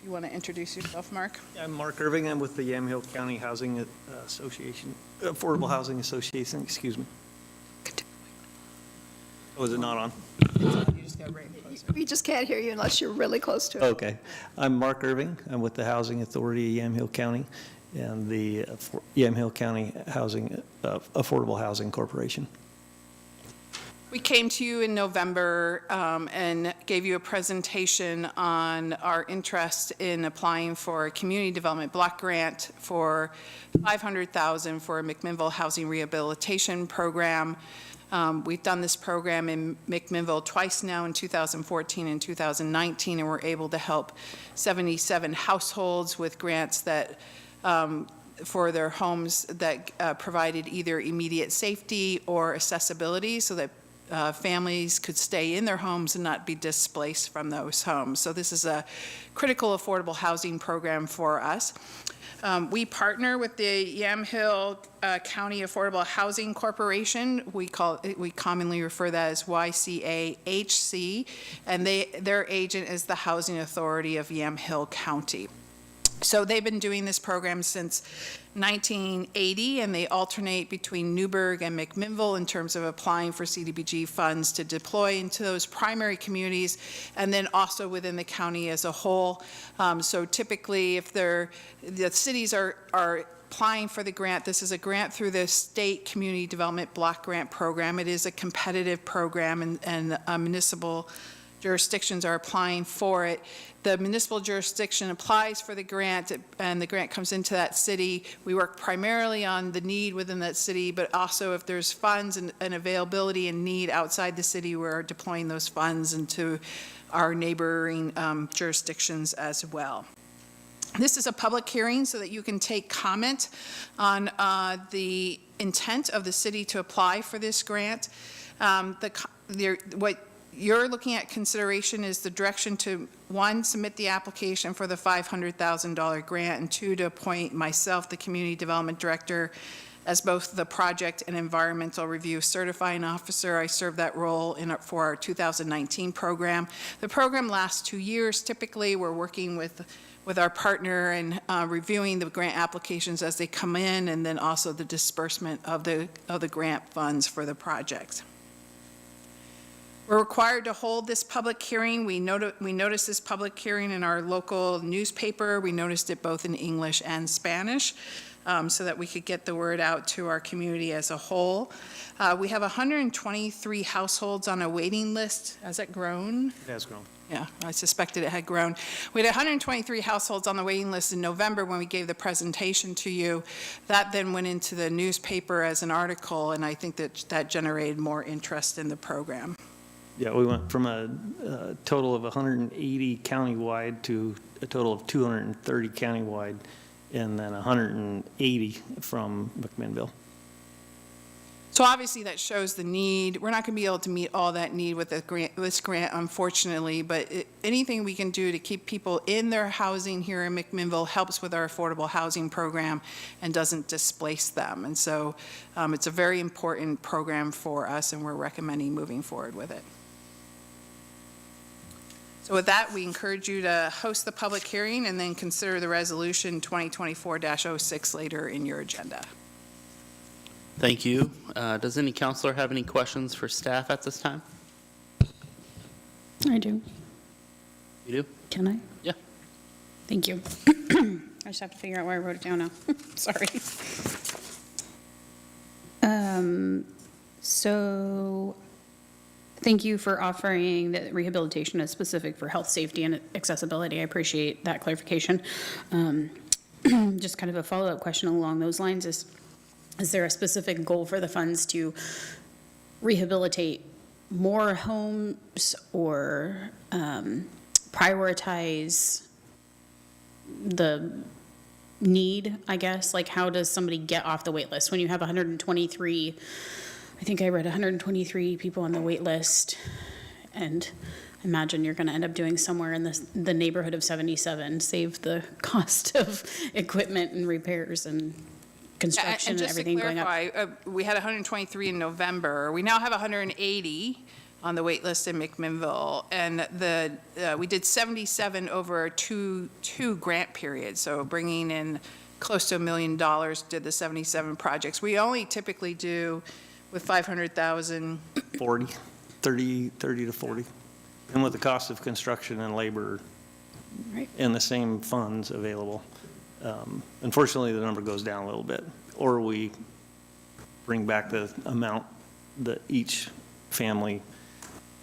You want to introduce yourself, Mark?
I'm Mark Irving. I'm with the Yamhill County Housing Association, Affordable Housing Association, excuse me. Oh, is it not on?
We just can't hear you unless you're really close to it.
Okay. I'm Mark Irving. I'm with the Housing Authority of Yamhill County and the Yamhill County Housing, Affordable Housing Corporation.
We came to you in November and gave you a presentation on our interest in applying for a community development block grant for $500,000 for a McMinnville Housing Rehabilitation Program. We've done this program in McMinnville twice now, in 2014 and 2019, and we're able to help 77 households with grants that for their homes that provided either immediate safety or accessibility, so that families could stay in their homes and not be displaced from those homes. So this is a critical affordable housing program for us. We partner with the Yamhill County Affordable Housing Corporation. We commonly refer that as YCAHC, and their agent is the Housing Authority of Yamhill County. So they've been doing this program since 1980, and they alternate between Newburgh and McMinnville in terms of applying for CDBG funds to deploy into those primary communities, and then also within the county as a whole. So typically, if the cities are applying for the grant, this is a grant through the State Community Development Block Grant Program. It is a competitive program, and municipal jurisdictions are applying for it. The municipal jurisdiction applies for the grant, and the grant comes into that city. We work primarily on the need within that city, but also if there's funds and availability and need outside the city, we're deploying those funds into our neighboring jurisdictions as well. This is a public hearing so that you can take comment on the intent of the city to apply for this grant. What you're looking at consideration is the direction to, one, submit the application for the $500,000 grant, and two, to appoint myself, the Community Development Director, as both the project and environmental review certifying officer. I serve that role for our 2019 program. The program lasts 2 years. Typically, we're working with our partner and reviewing the grant applications as they come in, and then also the disbursement of the grant funds for the project. We're required to hold this public hearing. We noticed this public hearing in our local newspaper. We noticed it both in English and Spanish, so that we could get the word out to our community as a whole. We have 123 households on a waiting list. Has that grown?
It has grown.
Yeah, I suspected it had grown. We had 123 households on the waiting list in November when we gave the presentation to you. That then went into the newspaper as an article, and I think that generated more interest in the program.
Yeah, we went from a total of 180 countywide to a total of 230 countywide, and then 180 from McMinnville.
So obviously that shows the need. We're not going to be able to meet all that need with this grant, unfortunately, but anything we can do to keep people in their housing here in McMinnville helps with our affordable housing program and doesn't displace them. And so it's a very important program for us, and we're recommending moving forward with it. So with that, we encourage you to host the public hearing and then consider the resolution 2024-06 later in your agenda.
Thank you. Does any counselor have any questions for staff at this time?
I do.
You do?
Can I?
Yeah.
Thank you. I just have to figure out where I wrote it down now. Sorry. So thank you for offering that rehabilitation is specific for health, safety, and accessibility. I appreciate that clarification. Just kind of a follow-up question along those lines is there a specific goal for the funds to rehabilitate more homes or prioritize the need, I guess? Like, how does somebody get off the wait list when you have 123, I think I read 123 people on the wait list, and I imagine you're going to end up doing somewhere in the neighborhood of 77, save the cost of equipment and repairs and construction and everything going up.
And just to clarify, we had 123 in November. We now have 180 on the wait list in McMinnville, and we did 77 over two grant periods, so bringing in close to $1 million did the 77 projects. We only typically do with 500,000.
30 to 40. And with the cost of construction and labor
Right.
and the same funds available, unfortunately, the number goes down a little bit, or we bring back the amount that each family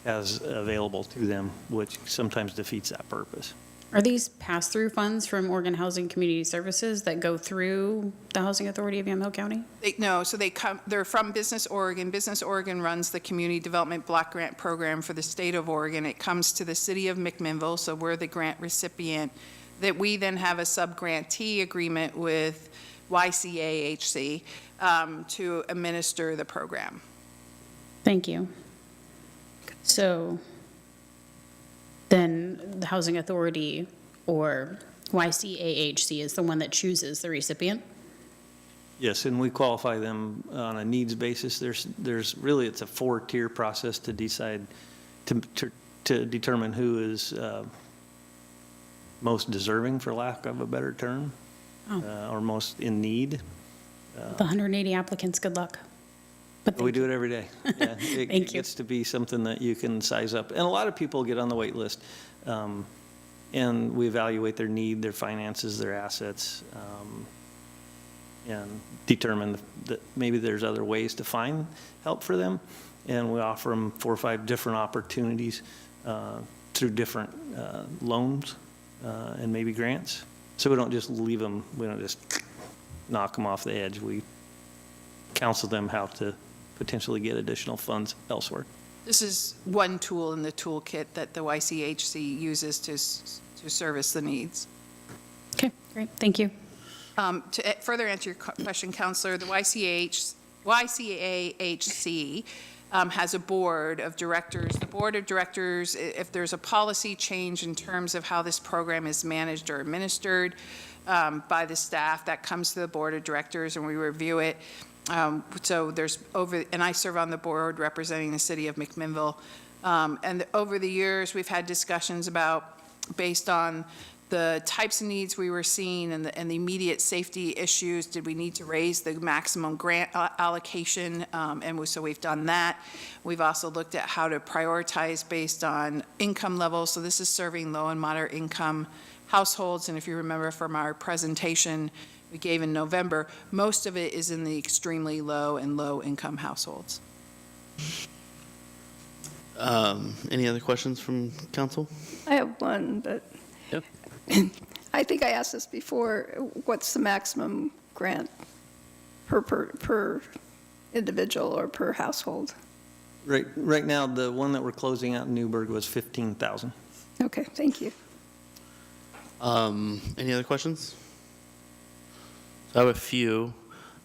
has available to them, which sometimes defeats that purpose.
Are these pass-through funds from Oregon Housing Community Services that go through the Housing Authority of Yamhill County?
No, so they're from Business Oregon. Business Oregon runs the Community Development Block Grant Program for the state of Oregon. It comes to the city of McMinnville, so we're the grant recipient. That we then have a sub-grantee agreement with YCAHC to administer the program.
Thank you. So then the Housing Authority or YCAHC is the one that chooses the recipient?
Yes, and we qualify them on a needs basis. There's really, it's a 4-tier process to decide, to determine who is most deserving, for lack of a better term, or most in need.
The 180 applicants, good luck. But
We do it every day. Yeah, it
Thank you.
gets to be something that you can size up. And a lot of people get on the wait list, and we evaluate their need, their finances, their assets, and determine that maybe there's other ways to find help for them. And we offer them 4 or 5 different opportunities through different loans and maybe grants. So we don't just leave them, we don't just knock them off the edge. We counsel them how to potentially get additional funds elsewhere.
This is one tool in the toolkit that the YCHC uses to service the needs.
Okay, great, thank you.
To further answer your question, Counselor, the YCAHC has a board of directors. The board of directors, if there's a policy change in terms of how this program is managed or administered by the staff, that comes to the board of directors and we review it. So there's and I serve on the board representing the city of McMinnville. And over the years, we've had discussions about, based on the types of needs we were seeing and the immediate safety issues, did we need to raise the maximum grant allocation? So we've done that. We've also looked at how to prioritize based on income levels. So this is serving low and moderate income households. And if you remember from our presentation we gave in November, most of it is in the extremely low and low income households.
Any other questions from council?
I have one, but
Yep.
I think I asked this before. What's the maximum grant per individual or per household?
Right now, the one that we're closing out in Newburgh was 15,000.
Okay, thank you.
Any other questions? So I have a few.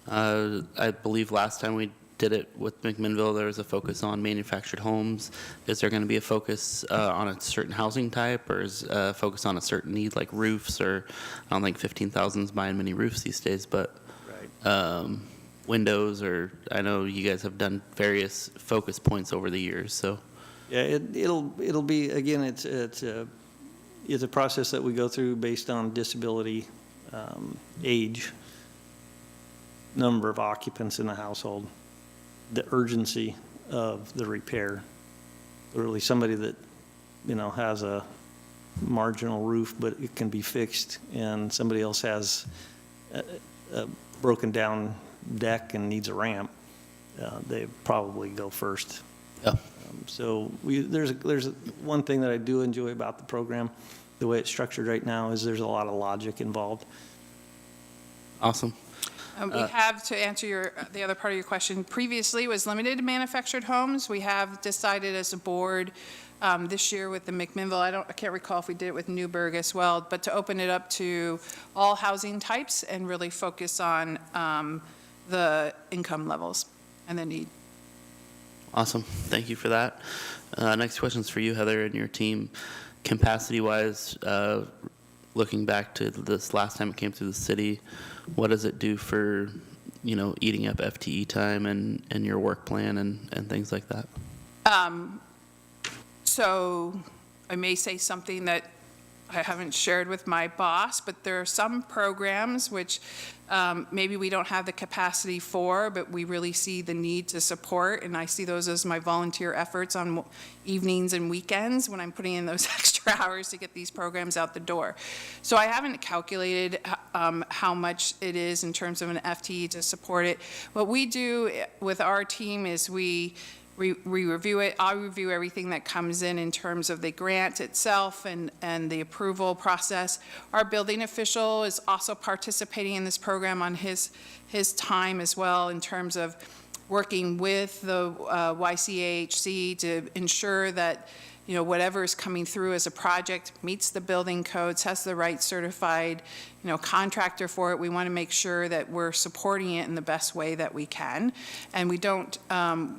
I believe last time we did it with McMinnville, there was a focus on manufactured homes. Is there going to be a focus on a certain housing type, or is a focus on a certain need like roofs? Or I don't think 15,000 is buying many roofs these days, but windows, or I know you guys have done various focus points over the years. So
Yeah, it'll be, again, it's a process that we go through based on disability, age, number of occupants in the household, the urgency of the repair. Literally somebody that, has a marginal roof, but it can be fixed, and somebody else has a broken down deck and needs a ramp, they probably go first.
yeah.
So there's one thing that I do enjoy about the program, the way it's structured right now, is there's a lot of logic involved.
Awesome.
We have, to answer the other part of your question, previously was limited to manufactured homes. We have decided as a board this year with the McMinnville, I can't recall if we did it with Newburgh as well, but to open it up to all housing types and really focus on the income levels and the need.
Awesome. Thank you for that. Next question is for you, Heather, and your team. Capacity-wise, looking back to this last time it came through the city, what does it do for, eating up FTE time and your work plan and things like that?
So I may say something that I haven't shared with my boss, but there are some programs which maybe we don't have the capacity for, but we really see the need to support, and I see those as my volunteer efforts on evenings and weekends when I'm putting in those extra hours to get these programs out the door. So I haven't calculated how much it is in terms of an FTE to support it. What we do with our team is we review it. I review everything that comes in terms of the grant itself and the approval process. Our building official is also participating in this program on his time as well, in terms of working with the YCAHC to ensure that whatever is coming through as a project meets the building codes, has the right certified, contractor for it. We want to make sure that we're supporting it in the best way that we can. And we don't,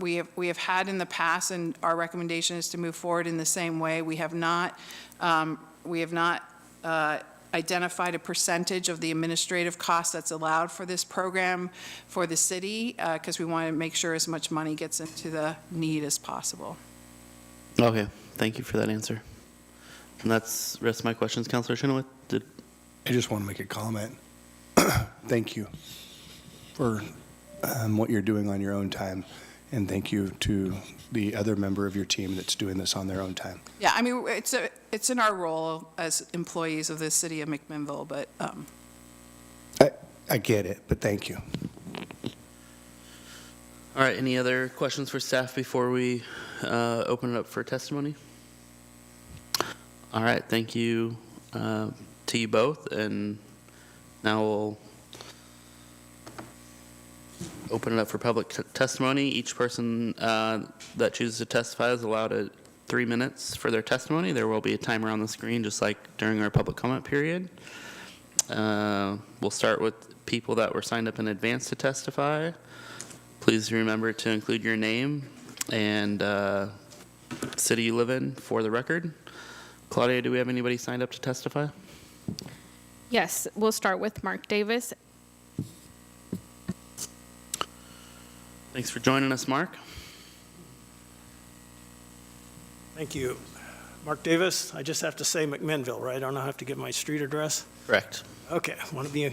we have had in the past, and our recommendation is to move forward in the same way. We have not identified a percentage of the administrative cost that's allowed for this program for the city, because we want to make sure as much money gets into the need as possible.
Okay, thank you for that answer. And that's the rest of my questions. Councilor Chenoweth,
I just want to make a comment. Thank you for what you're doing on your own time, and thank you to the other member of your team that's doing this on their own time.
Yeah, I mean, it's in our role as employees of the city of McMinnville, but
I get it, but thank you.
all right, any other questions for staff before we open it up for testimony? All right, thank you to you both, and now we'll open it up for public testimony. Each person that chooses to testify is allowed 3 minutes for their testimony. There will be a timer on the screen, just like during our public comment period. We'll start with people that were signed up in advance to testify. Please remember to include your name and city you live in for the record. Claudia, do we have anybody signed up to testify?
Yes, we'll start with Mark Davis.
Thanks for joining us, Mark.
Thank you. Mark Davis, I just have to say McMinnville, right? I don't have to give my street address?
Correct.
Okay, I want to be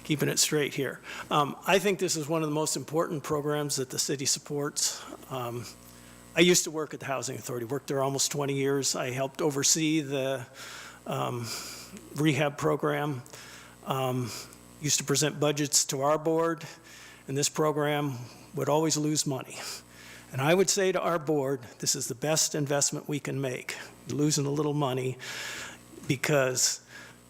keeping it straight here. I think this is one of the most important programs that the city supports. I used to work at the Housing Authority, worked there almost 20 years. I helped oversee the rehab program, used to present budgets to our board, and this program would always lose money. And I would say to our board, this is the best investment we can make. You're losing a little money because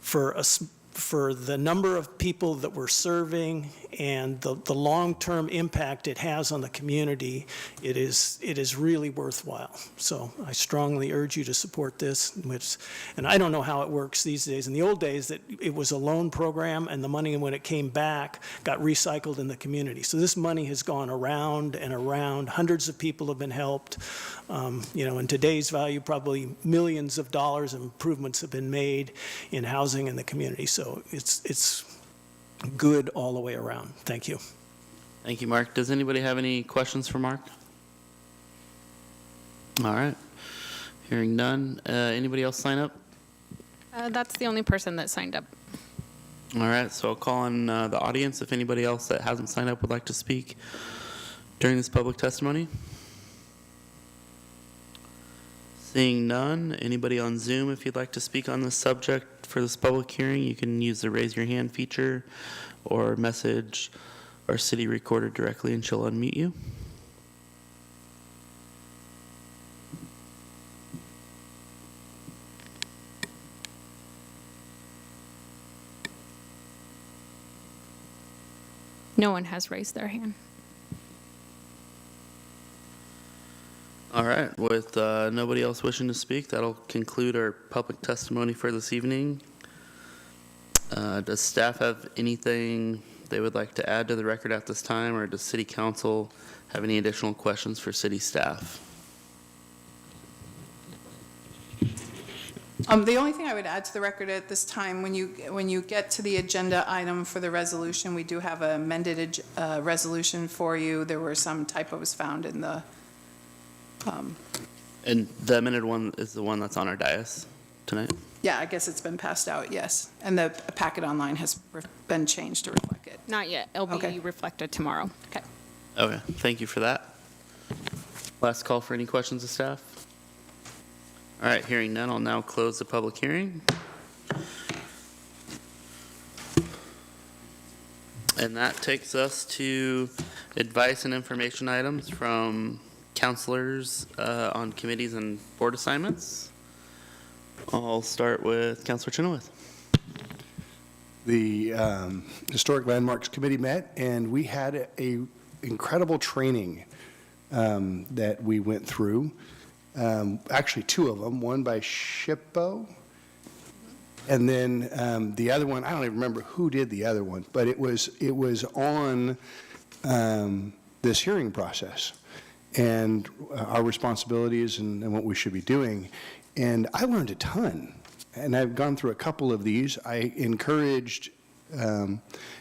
for the number of people that we're serving and the long-term impact it has on the community, it is really worthwhile. So I strongly urge you to support this. And I don't know how it works these days. In the old days, that it was a loan program, and the money, when it came back, got recycled in the community. So this money has gone around and around. Hundreds of people have been helped. In today's value, probably millions of dollars of improvements have been made in housing in the community. So it's good all the way around. Thank you.
Thank you, Mark. Does anybody have any questions for Mark? All right. Hearing none. Anybody else sign up?
That's the only person that signed up.
All right, so I'll call on the audience if anybody else that hasn't signed up would like to speak during this public testimony. Seeing none, anybody on Zoom, if you'd like to speak on this subject for this public hearing, you can use the raise your hand feature or message our city recorder directly and she'll unmute you.
No one has raised their hand.
All right, with nobody else wishing to speak, that'll conclude our public testimony for this evening. Does staff have anything they would like to add to the record at this time, or does City Council have any additional questions for city staff?
The only thing I would add to the record at this time, when you get to the agenda item for the resolution, we do have an amended resolution for you. There were some typos found in the
And the amended one is the one that's on our dais tonight?
yeah, I guess it's been passed out, yes. And the packet online has been changed to reflect it.
Not yet. It'll be
Okay.
reflected tomorrow.
Okay.
Okay, thank you for that. Last call for any questions of staff? All right, hearing none, I'll now close the public hearing. And that takes us to advice and information items from counselors on committees and board assignments. I'll start with Councilor Chenoweth.
The Historic Landmarks Committee met, and we had a incredible training that we went through. actually two of them, one by Shippo, and then the other one, I don't even remember who did the other one, but it was on this hearing process and our responsibilities and what we should be doing. And I learned a ton. And I've gone through a couple of these. I encouraged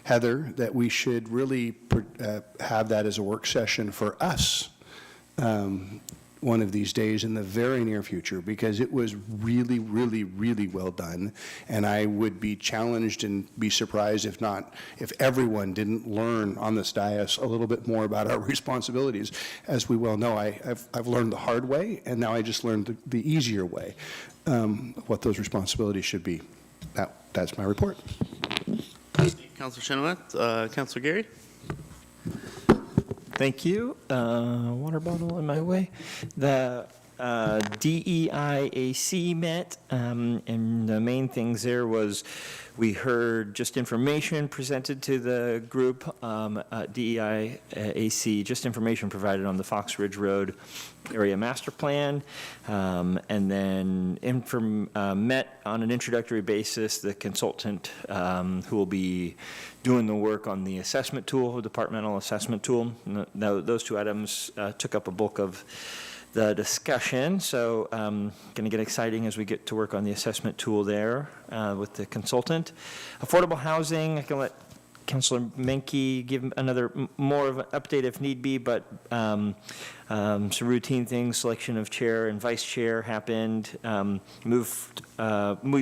Heather that we should really have that as a work session for us one of these days in the very near future, because it was really, really, really well done. And I would be challenged and be surprised if everyone didn't learn on this dais a little bit more about our responsibilities. As we well know, I've learned the hard way, and now I just learned the easier way, what those responsibilities should be. That's my report.
Councilor Chenoweth, Councilor Gary?
Thank you. Water bottle in my way. The DEIAC met, and the main things there was we heard just information presented to the group, DEIAC, just information provided on the Fox Ridge Road area master plan, and then met on an introductory basis the consultant who will be doing the work on the assessment tool, departmental assessment tool. Those two items took up a bulk of the discussion, so going to get exciting as we get to work on the assessment tool there with the consultant. Affordable housing, I can let Councilor Menke give another more of an update if need be, but some routine things, selection of chair and vice chair happened. We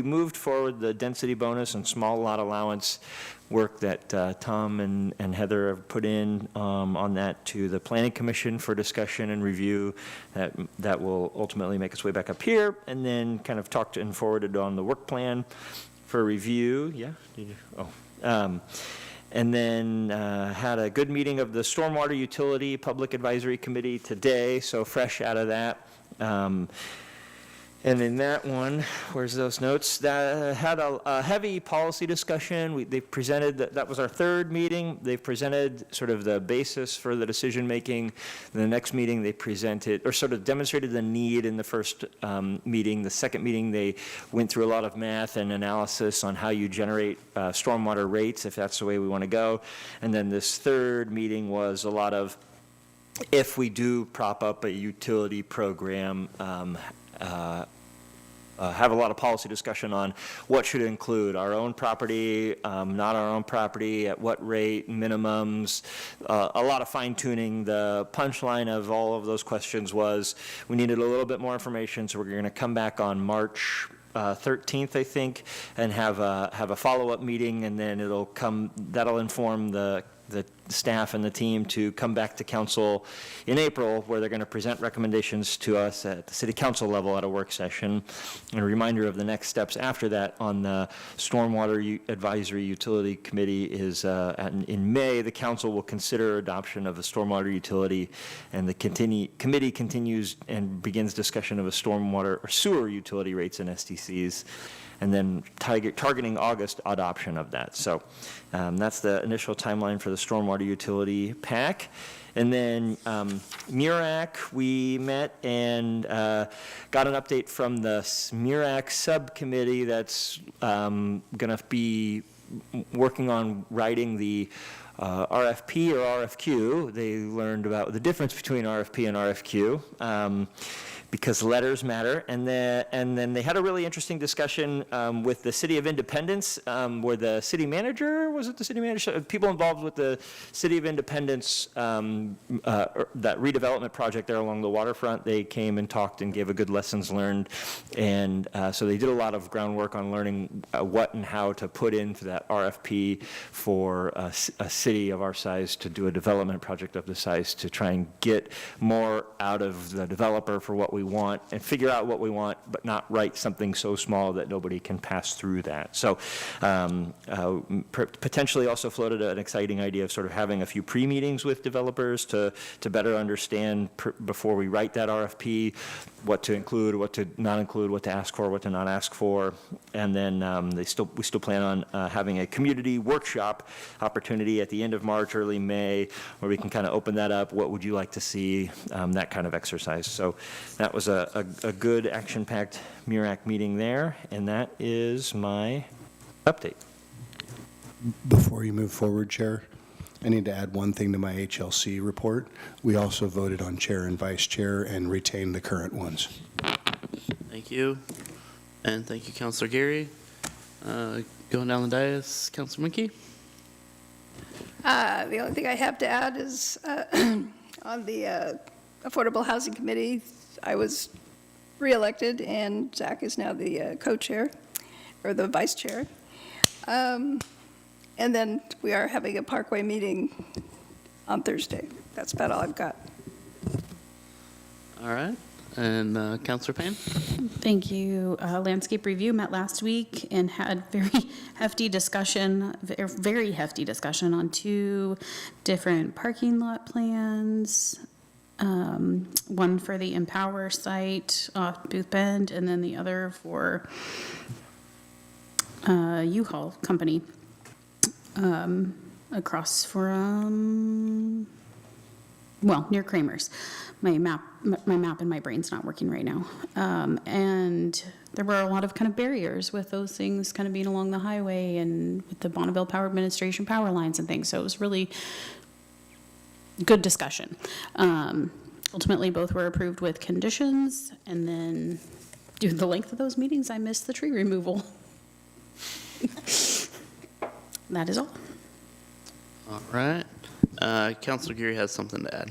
moved forward the density bonus and small lot allowance work that Tom and Heather have put in on that to the Planning Commission for discussion and review. That will ultimately make its way back up here, and then kind of talked and forwarded on the work plan for review. Yeah? Did you? Oh. And then had a good meeting of the Stormwater Utility Public Advisory Committee today, so fresh out of that. And in that one, where's those notes? That had a heavy policy discussion. They presented, that was our third meeting. They presented sort of the basis for the decision-making. In the next meeting, they presented, or sort of demonstrated the need in the first meeting. The second meeting, they went through a lot of math and analysis on how you generate stormwater rates, if that's the way we want to go. And then this third meeting was a lot of, if we do prop up a utility program, have a lot of policy discussion on what should include our own property, not our own property, at what rate, minimums, a lot of fine tuning. The punchline of all of those questions was we needed a little bit more information, so we're going to come back on March 13th, I think, and have a follow-up meeting, and then that'll inform the staff and the team to come back to council in April, where they're going to present recommendations to us at the city council level at a work session. And a reminder of the next steps after that on the Stormwater Advisory Utility Committee is in May, the council will consider adoption of a stormwater utility, and the committee continues and begins discussion of a stormwater or sewer utility rates and SDCs, and then targeting August adoption of that. So that's the initial timeline for the stormwater utility pack. And then MURAC, we met and got an update from the MURAC subcommittee that's going to be working on writing the RFP or RFQ. They learned about the difference between RFP and RFQ. Because letters matter, and then they had a really interesting discussion with the City of Independence, where the city manager, was it the city manager? People involved with the City of Independence, that redevelopment project there along the waterfront, they came and talked and gave a good lessons learned, and so they did a lot of groundwork on learning what and how to put in for that RFP for a city of our size to do a development project of this size, to try and get more out of the developer for what we want and figure out what we want, but not write something so small that nobody can pass through that. So potentially also floated an exciting idea of sort of having a few pre-meetings with developers to better understand before we write that RFP, what to include, what to not include, what to ask for, what to not ask for. And then we still plan on having a community workshop opportunity at the the end of March, early May, where we can kind of open that up. What would you like to see? That kind of exercise. So that was a good action-packed MURAC meeting there, and that is my update.
Before you move forward, Chair, I need to add one thing to my HLC report. We also voted on chair and vice chair and retained the current ones.
Thank you. And thank you, Councilor Gary. Going down the dais, Councilor Minke.
The only thing I have to add is on the Affordable Housing Committee, I was reelected, and Zach is now the co-chair, or the vice chair. And then we are having a Parkway meeting on Thursday. That's about all I've got.
All right. And Councilor Payne?
Thank you. Landscape Review met last week and had very hefty discussion on 2 different parking lot plans. One for the Empower site off Booth Bend, and then the other for U-Haul company across from, well, near Kramer's. My map in my brain's not working right now. And there were a lot of kind of barriers with those things kind of being along the highway and with the Bonneville Power Administration power lines and things. So it was really good discussion. Ultimately, both were approved with conditions, and then due to the length of those meetings, I missed the tree removal. That is all.
All right. Councilor Geary has something to add.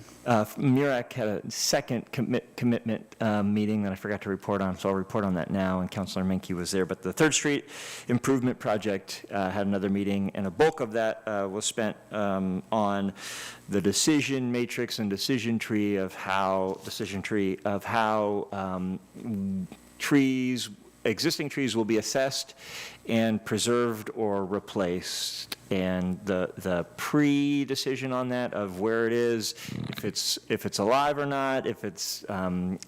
MURAC had a second commitment meeting that I forgot to report on, so I'll report on that now, and Councilor Menke was there. But the 3rd Street Improvement Project had another meeting, and a bulk of that was spent on the decision matrix and decision tree of how existing trees will be assessed and preserved or replaced, and the pre-decision on that of where it is, if it's alive or not, if it's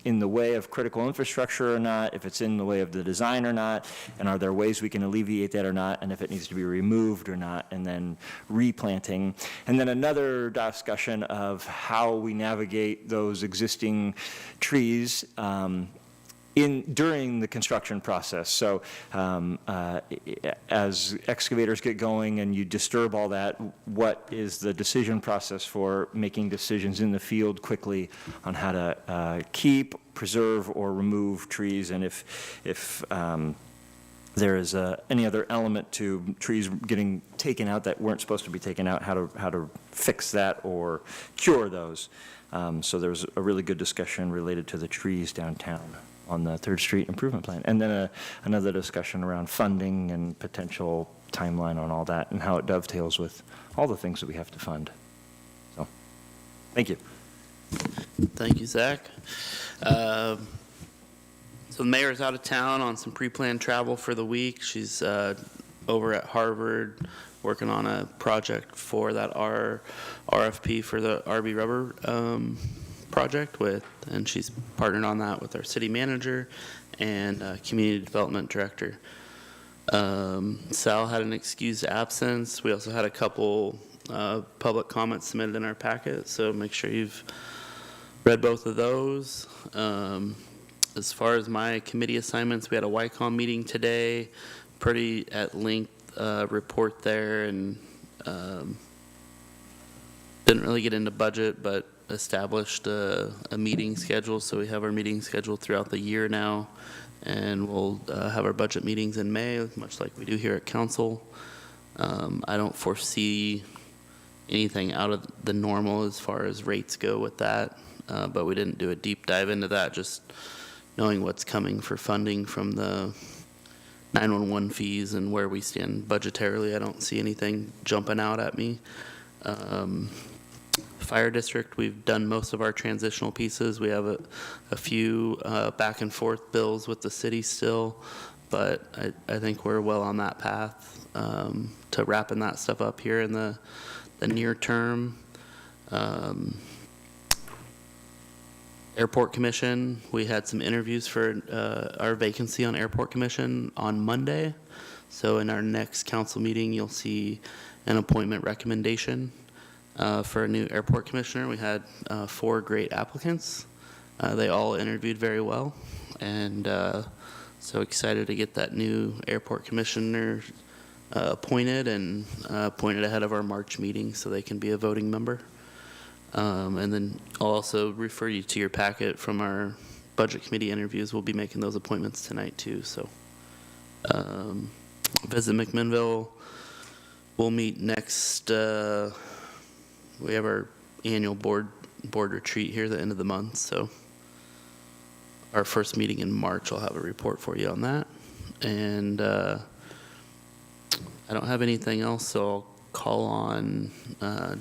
in the way of critical infrastructure or not, if it's in the way of the design or not, and are there ways we can alleviate that or not, and if it needs to be removed or not, and then replanting. And then another discussion of how we navigate those existing trees during the construction process. So as excavators get going and you disturb all that, what is the decision process for making decisions in the field quickly on how to keep, preserve, or remove trees, and if there is any other element to trees getting taken out that weren't supposed to be taken out, how to fix that or cure those. So there was a really good discussion related to the trees downtown on the 3rd Street Improvement Plan. And then another discussion around funding and potential timeline on all that and how it dovetails with all the things that we have to fund. So, thank you.
Thank you, Zach. So the mayor's out of town on some pre-planned travel for the week. She's over at Harvard working on a project for that RFP for the RB Rubber project and she's partnered on that with our city manager and community development director. Sal had an excused absence. We also had a couple public comments submitted in our packet, so make sure you've read both of those. As far as my committee assignments, we had a YCOM meeting today, pretty at length report there, and didn't really get into budget, but established a meeting schedule, so we have our meeting scheduled throughout the year now, and we'll have our budget meetings in May, much like we do here at council. I don't foresee anything out of the normal as far as rates go with that, but we didn't do a deep dive into that, just knowing what's coming for funding from the 911 fees and where we stand budgetarily. I don't see anything jumping out at me. Fire district, we've done most of our transitional pieces. We have a few back and forth bills with the city still, but I think we're well on that path to wrapping that stuff up here in the near term. Airport Commission, we had some interviews for our vacancy on Airport Commission on Monday. So in our next council meeting, you'll see an appointment recommendation for a new airport commissioner. We had 4 great applicants. They all interviewed very well, and so excited to get that new airport commissioner appointed and appointed ahead of our March meeting so they can be a voting member. And then I'll also refer you to your packet from our budget committee interviews. We'll be making those appointments tonight too. So visit McMinnville. We'll meet next, we have our annual board retreat here at the end of the month. So our first meeting in March, I'll have a report for you on that. And I don't have anything else, so I'll call on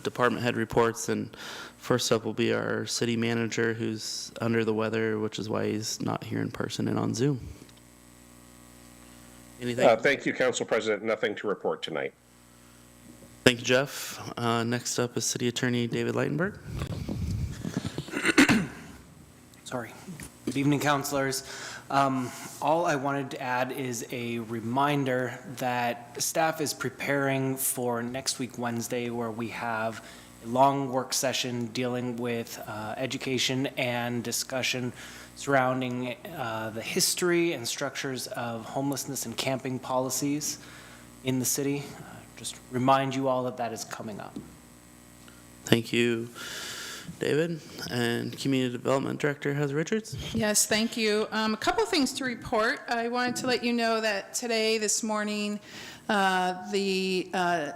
department head reports. And first up will be our city manager, who's under the weather, which is why he's not here in person and on Zoom. Anything?
Thank you, Council President. Nothing to report tonight.
Thank you, Jeff. Next up is City Attorney David Leitenberg.
Sorry. Good evening, councilors. All I wanted to add is a reminder that staff is preparing for next week, Wednesday, where we have a long work session dealing with education and discussion surrounding the history and structures of homelessness and camping policies in the city. Just remind you all that that is coming up.
Thank you, David. And Community Development Director Heather Richards.
Yes, thank you. A couple things to report. I wanted to let you know that today, this morning, the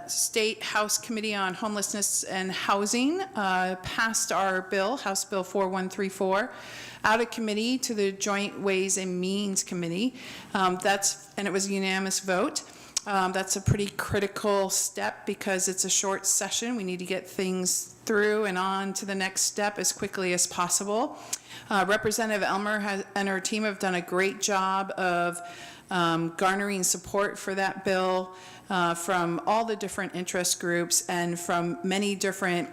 State House Committee on Homelessness and Housing passed our bill, House Bill 4134, out of committee to the Joint Ways and Means Committee. And it was a unanimous vote. That's a pretty critical step because it's a short session. We need to get things through and on to the next step as quickly as possible. Representative Elmer and her team have done a great job of garnering support for that bill from all the different interest groups and from many different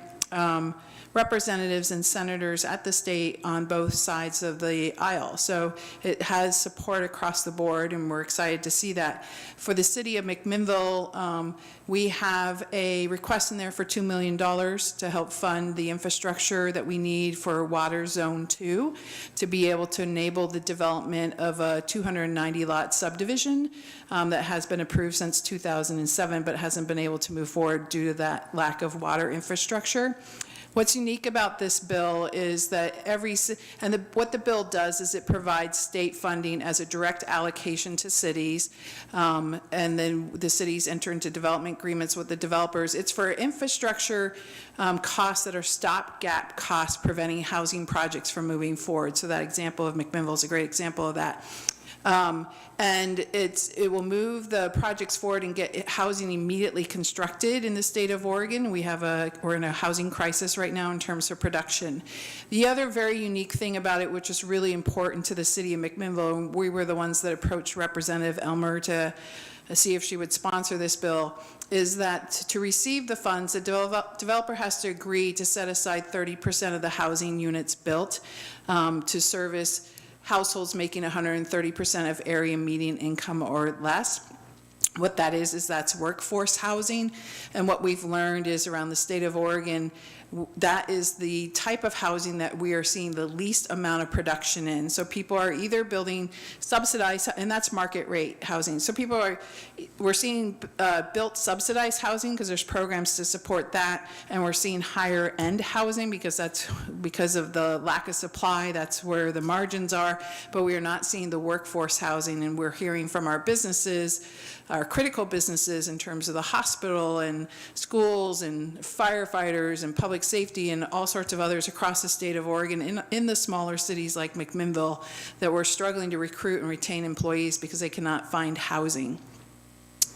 representatives and senators at the state on both sides of the aisle. So it has support across the board, and we're excited to see that. For the city of McMinnville, we have a request in there for $2 million to help fund the infrastructure that we need for Water Zone 2 to be able to enable the development of a 290-lot subdivision that has been approved since 2007, but hasn't been able to move forward due to that lack of water infrastructure. What's unique about this bill is that what the bill does is it provides state funding as a direct allocation to cities, and then the cities enter into development agreements with the developers. It's for infrastructure costs that are stopgap costs preventing housing projects from moving forward. So that example of McMinnville is a great example of that. And it will move the projects forward and get housing immediately constructed in the state of Oregon. We're in a housing crisis right now in terms of production. The other very unique thing about it, which is really important to the city of McMinnville, and we were the ones that approached Representative Elmer to see if she would sponsor this bill, is that to receive the funds, the developer has to agree to set aside 30% of the housing units built to service households making 130% of area median income or less. What that is that's workforce housing. And what we've learned is around the state of Oregon, that is the type of housing that we are seeing the least amount of production in. So people are either building subsidized, and that's market rate housing. So we're seeing built subsidized housing because there's programs to support that, and we're seeing higher end housing because of the lack of supply, that's where the margins are, but we are not seeing the workforce housing, and we're hearing from our businesses, our critical businesses in terms of the hospital and schools and firefighters and public safety and all sorts of others across the state of Oregon in the smaller cities like McMinnville that we're struggling to recruit and retain employees because they cannot find housing.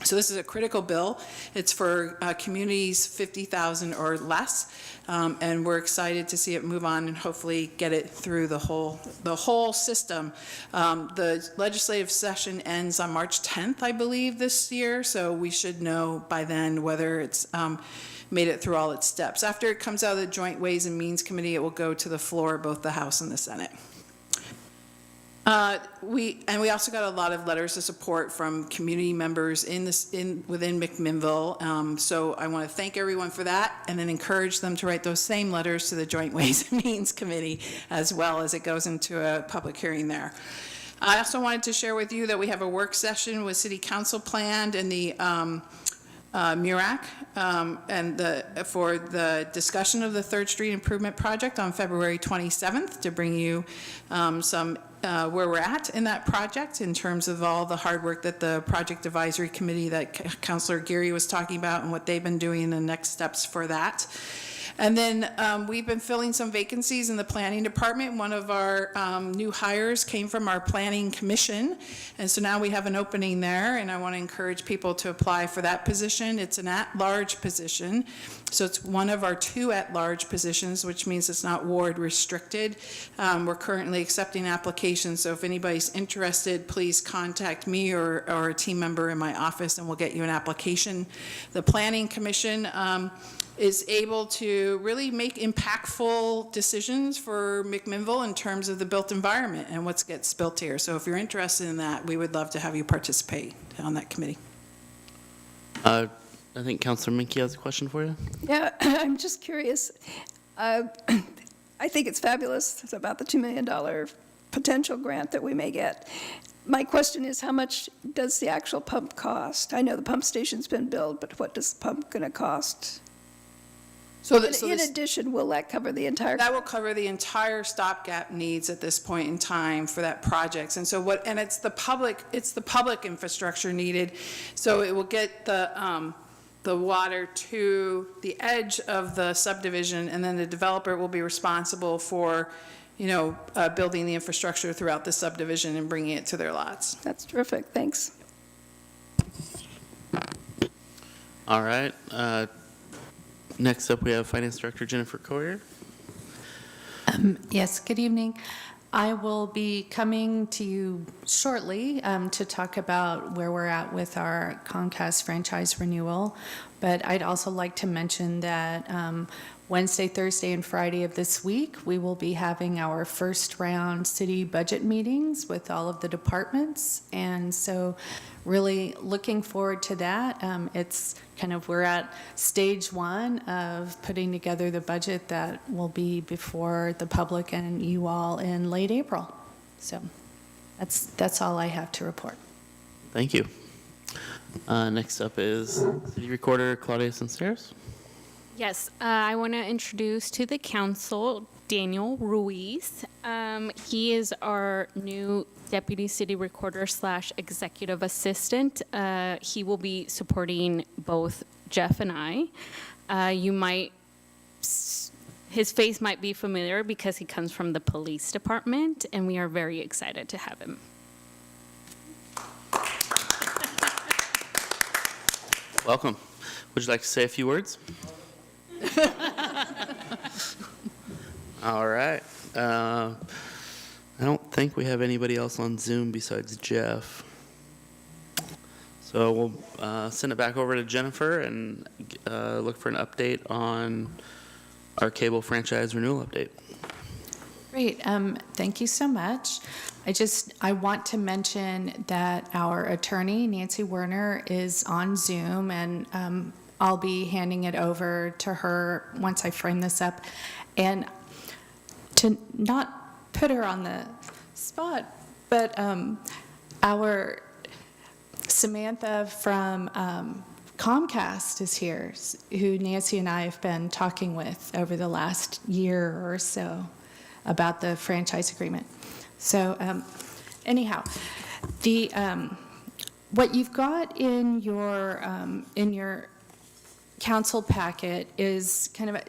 So this is a critical bill. It's for communities 50,000 or less, and we're excited to see it move on and hopefully get it through the whole system. The legislative session ends on March 10th, I believe, this year, so we should know by then whether it's made it through all its steps. After it comes out of the Joint Ways and Means Committee, it will go to the floor of both the House and the Senate. We also got a lot of letters of support from community members within McMinnville. So I want to thank everyone for that, and then encourage them to write those same letters to the Joint Ways and Means Committee as well as it goes into a public hearing there. I also wanted to share with you that we have a work session with City Council planned in the MURAC for the discussion of the 3rd Street Improvement Project on February 27th to bring you where we're at in that project in terms of all the hard work that the Project Advisory Committee that Councilor Geary was talking about and what they've been doing and the next steps for that. And then we've been filling some vacancies in the planning department. One of our new hires came from our planning commission. And so now we have an opening there, and I want to encourage people to apply for that position. It's an at-large position. So it's one of our 2 at-large positions, which means it's not ward restricted. We're currently accepting applications. So if anybody's interested, please contact me or a team member in my office, and we'll get you an application. The planning commission is able to really make impactful decisions for McMinnville in terms of the built environment and what gets built here. So if you're interested in that, we would love to have you participate on that committee.
I think Councilor Minke has a question for you.
Yeah, I'm just curious. I think it's fabulous. It's about the $2 million potential grant that we may get. My question is, how much does the actual pump cost? I know the pump station's been built, but what does the pump going to cost? In addition, will that cover the entire?
That will cover the entire stopgap needs at this point in time for that project. And so it's the public infrastructure needed. So it will get the water to the edge of the subdivision, and then the developer will be responsible for, building the infrastructure throughout the subdivision and bringing it to their lots.
That's terrific. Thanks.
All right. Next up, we have Finance Director Jennifer Coyer.
Yes, good evening. I will be coming to you shortly to talk about where we're at with our Comcast franchise renewal. But I'd also like to mention that Wednesday, Thursday, and Friday of this week, we will be having our first round city budget meetings with all of the departments. And so really looking forward to that. It's we're at stage 1 of putting together the budget that will be before the public and you all in late April. So that's all I have to report.
Thank you. Next up is City Recorder Claudia Sinceiros.
Yes, I want to introduce to the council Daniel Ruiz. He is our new Deputy City Recorder / Executive Assistant. He will be supporting both Jeff and I. His face might be familiar because he comes from the police department, and we are very excited to have him.
Welcome. Would you like to say a few words? All right. I don't think we have anybody else on Zoom besides Jeff. So we'll send it back over to Jennifer and look for an update on our cable franchise renewal update.
Great. Thank you so much. I want to mention that our attorney, Nancy Werner, is on Zoom, and I'll be handing it over to her once I frame this up. And to not put her on the spot, but our Samantha from Comcast is here, who Nancy and I have been talking with over the last year or so about the franchise agreement. So anyhow, what you've got in your council packet is kind of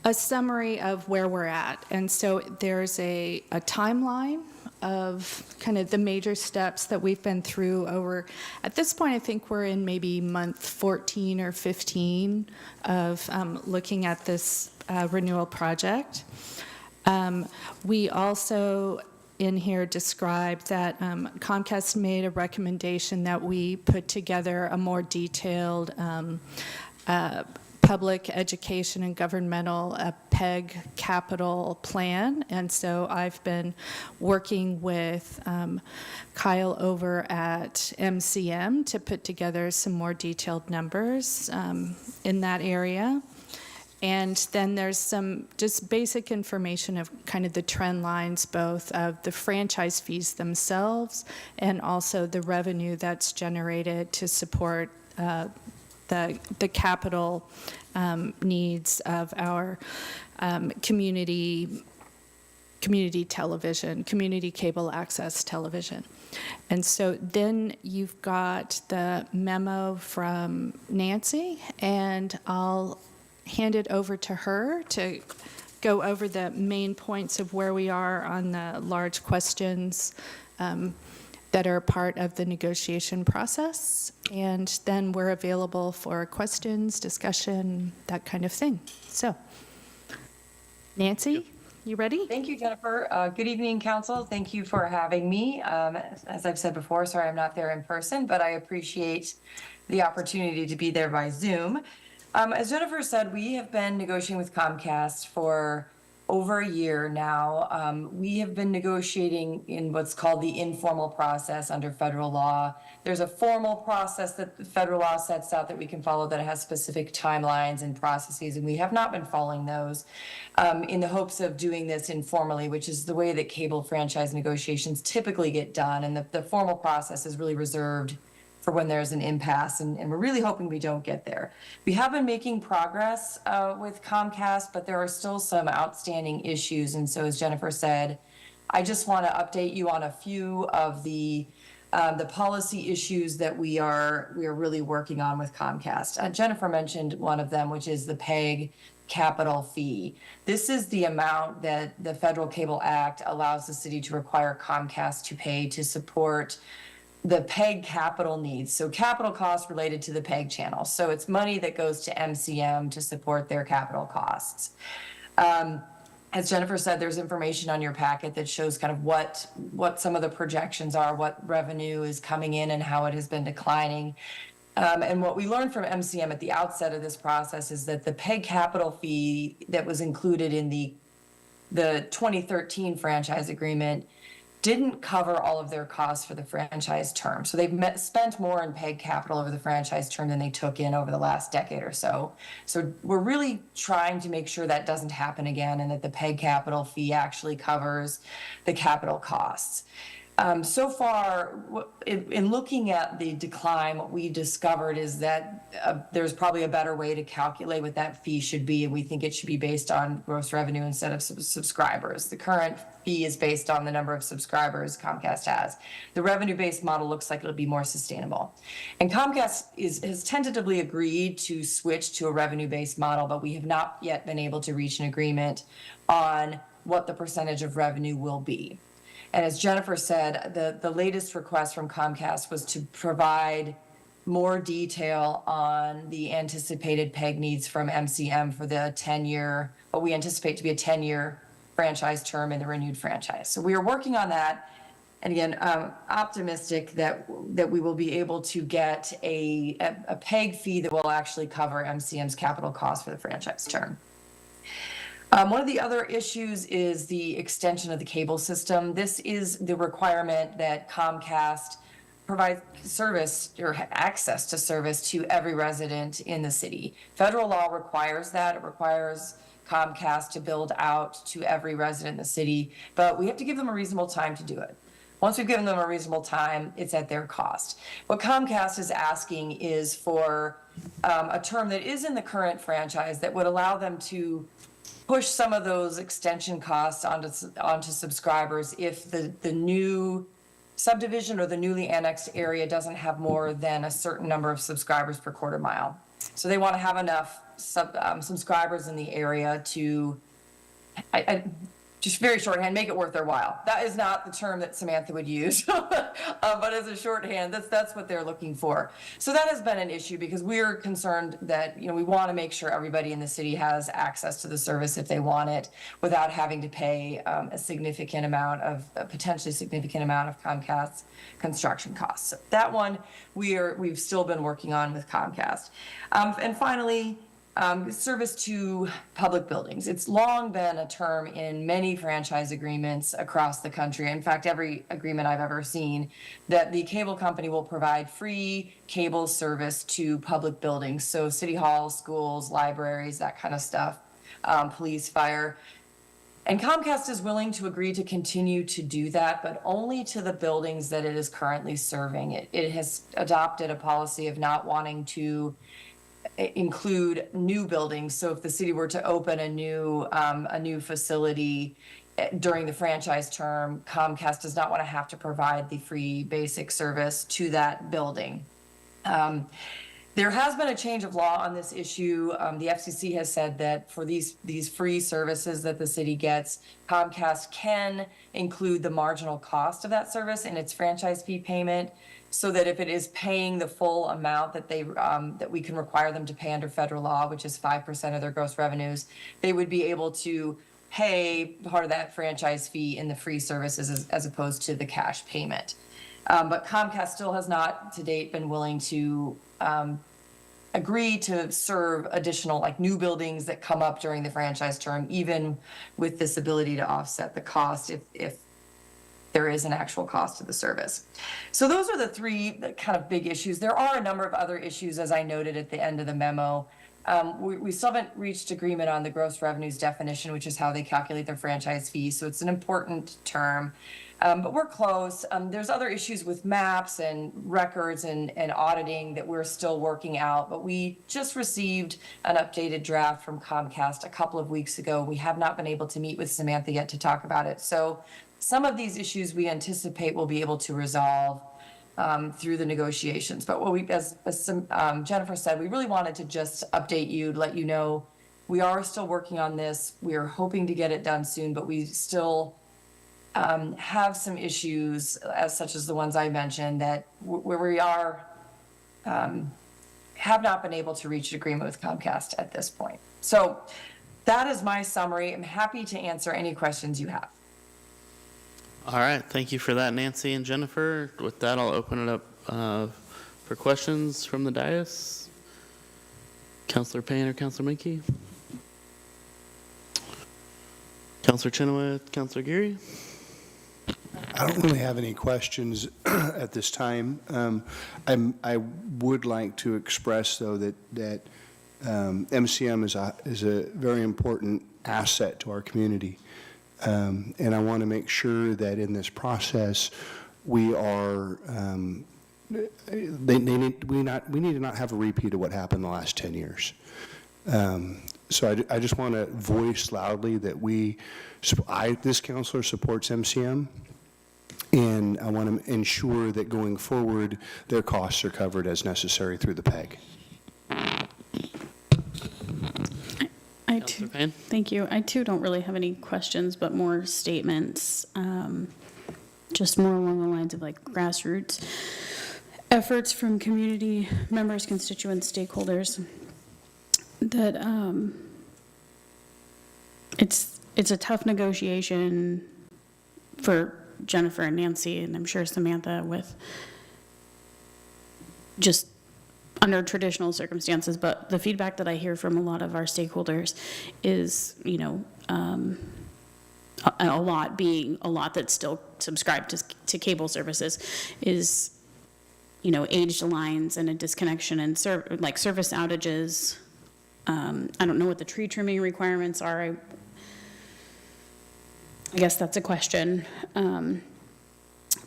a summary of where we're at. And so there's a timeline of kind of the major steps that we've been through over, at this point, I think we're in maybe month 14 or 15 of looking at this renewal project. We also in here described that Comcast made a recommendation that we put together a more detailed public education and governmental PEG capital plan. And so I've been working with Kyle over at MCM to put together some more detailed numbers in that area. And then there's some just basic information of kind of the trend lines, both of the franchise fees themselves and also the revenue that's generated to support the capital needs of our community television, community cable access television. And so then you've got the memo from Nancy, and I'll hand it over to her to go over the main points of where we are on the large questions that are part of the negotiation process. And then we're available for questions, discussion, that kind of thing. So, Nancy, you ready?
Thank you, Jennifer. Good evening, council. Thank you for having me. As I've said before, sorry I'm not there in person, but I appreciate the opportunity to be there by Zoom. As Jennifer said, we have been negotiating with Comcast for over a year now. We have been negotiating in what's called the informal process under federal law. There's a formal process that the federal law sets out that we can follow that has specific timelines and processes, and we have not been following those in the hopes of doing this informally, which is the way that cable franchise negotiations typically get done. And the formal process is really reserved for when there's an impasse, and we're really hoping we don't get there. We have been making progress with Comcast, but there are still some outstanding issues. And so, as Jennifer said, I just want to update you on a few of the policy issues that we are really working on with Comcast. Jennifer mentioned one of them, which is the PEG capital fee. This is the amount that the Federal Cable Act allows the city to require Comcast to pay to support the PEG capital needs, so capital costs related to the PEG channel. So it's money that goes to MCM to support their capital costs. As Jennifer said, there's information on your packet that shows kind of what some of the projections are, what revenue is coming in and how it has been declining. And what we learned from MCM at the outset of this process is that the PEG capital fee that was included in the 2013 franchise agreement didn't cover all of their costs for the franchise term. So they've spent more in PEG capital over the franchise term than they took in over the last decade or so. So we're really trying to make sure that doesn't happen again and that the PEG capital fee actually covers the capital costs. So far, in looking at the decline, what we discovered is that there's probably a better way to calculate what that fee should be, and we think it should be based on gross revenue instead of subscribers. The current fee is based on the number of subscribers Comcast has. The revenue-based model looks like it'll be more sustainable. And Comcast has tentatively agreed to switch to a revenue-based model, but we have not yet been able to reach an agreement on what the percentage of revenue will be. And as Jennifer said, the latest request from Comcast was to provide more detail on the anticipated PEG needs from MCM for the 10-year, what we anticipate to be a 10-year franchise term in the renewed franchise. So we are working on that. And again, optimistic that we will be able to get a PEG fee that will actually cover MCM's capital costs for the franchise term. One of the other issues is the extension of the cable system. This is the requirement that Comcast provides service or access to service to every resident in the city. Federal law requires that. It requires Comcast to build out to every resident in the city, but we have to give them a reasonable time to do it. Once we've given them a reasonable time, it's at their cost. What Comcast is asking is for a term that is in the current franchise that would allow them to push some of those extension costs onto subscribers if the new subdivision or the newly annexed area doesn't have more than a certain number of subscribers per quarter mile. So they want to have enough subscribers in the area to, just very shorthand, make it worth their while. That is not the term that Samantha would use, but as a shorthand, that's what they're looking for. So that has been an issue because we're concerned that, we want to make sure everybody in the city has access to the service if they want it without having to pay a potentially significant amount of Comcast's construction costs. So that one we've still been working on with Comcast. And finally, service to public buildings. It's long been a term in many franchise agreements across the country. In fact, every agreement I've ever seen, that the cable company will provide free cable service to public buildings. So city halls, schools, libraries, that kind of stuff, police, fire. And Comcast is willing to agree to continue to do that, but only to the buildings that it is currently serving. It has adopted a policy of not wanting to include new buildings. So if the city were to open a new facility during the franchise term, Comcast does not want to have to provide the free basic service to that building. There has been a change of law on this issue. The FCC has said that for these free services that the city gets, Comcast can include the marginal cost of that service in its franchise fee payment, so that if it is paying the full amount that that we can require them to pay under federal law, which is 5% of their gross revenues, they would be able to pay part of that franchise fee in the free services as opposed to the cash payment. But Comcast still has not to date been willing to agree to serve additional, like, new buildings that come up during the franchise term, even with this ability to offset the cost if there is an actual cost to the service. So those are the three kind of big issues. There are a number of other issues, as I noted at the end of the memo. We still haven't reached agreement on the gross revenues definition, which is how they calculate their franchise fee. So it's an important term, but we're close. There's other issues with maps and records and auditing that we're still working out, but we just received an updated draft from Comcast a couple of weeks ago. We have not been able to meet with Samantha yet to talk about it. So some of these issues we anticipate we'll be able to resolve through the negotiations. But what as Jennifer said, we really wanted to just update you, let you know we are still working on this. We are hoping to get it done soon, but we still have some issues, such as the ones I mentioned, that where we are have not been able to reach an agreement with Comcast at this point. So that is my summary. I'm happy to answer any questions you have.
All right, thank you for that, Nancy and Jennifer. With that, I'll open it up for questions from the dais. Councilor Payne or Councilor Menke? Councilor Chenoweth, Councilor Geary?
I don't really have any questions at this time. I would like to express, though, that MCM is a very important asset to our community. And I want to make sure that in this process, we are, we need to not have a repeat of what happened the last 10 years. So I just want to voice loudly that this counselor supports MCM, and I want to ensure that going forward, their costs are covered as necessary through the PEG.
Thank you. I too don't really have any questions, but more statements, just more along the lines of like grassroots efforts from community members, constituents, stakeholders, that it's a tough negotiation for Jennifer and Nancy, and I'm sure Samantha, with just under traditional circumstances, but the feedback that I hear from a lot of our stakeholders is, a lot that's still subscribed to cable services is, aged lines and a disconnection and service outages. I don't know what the tree trimming requirements are. I guess that's a question.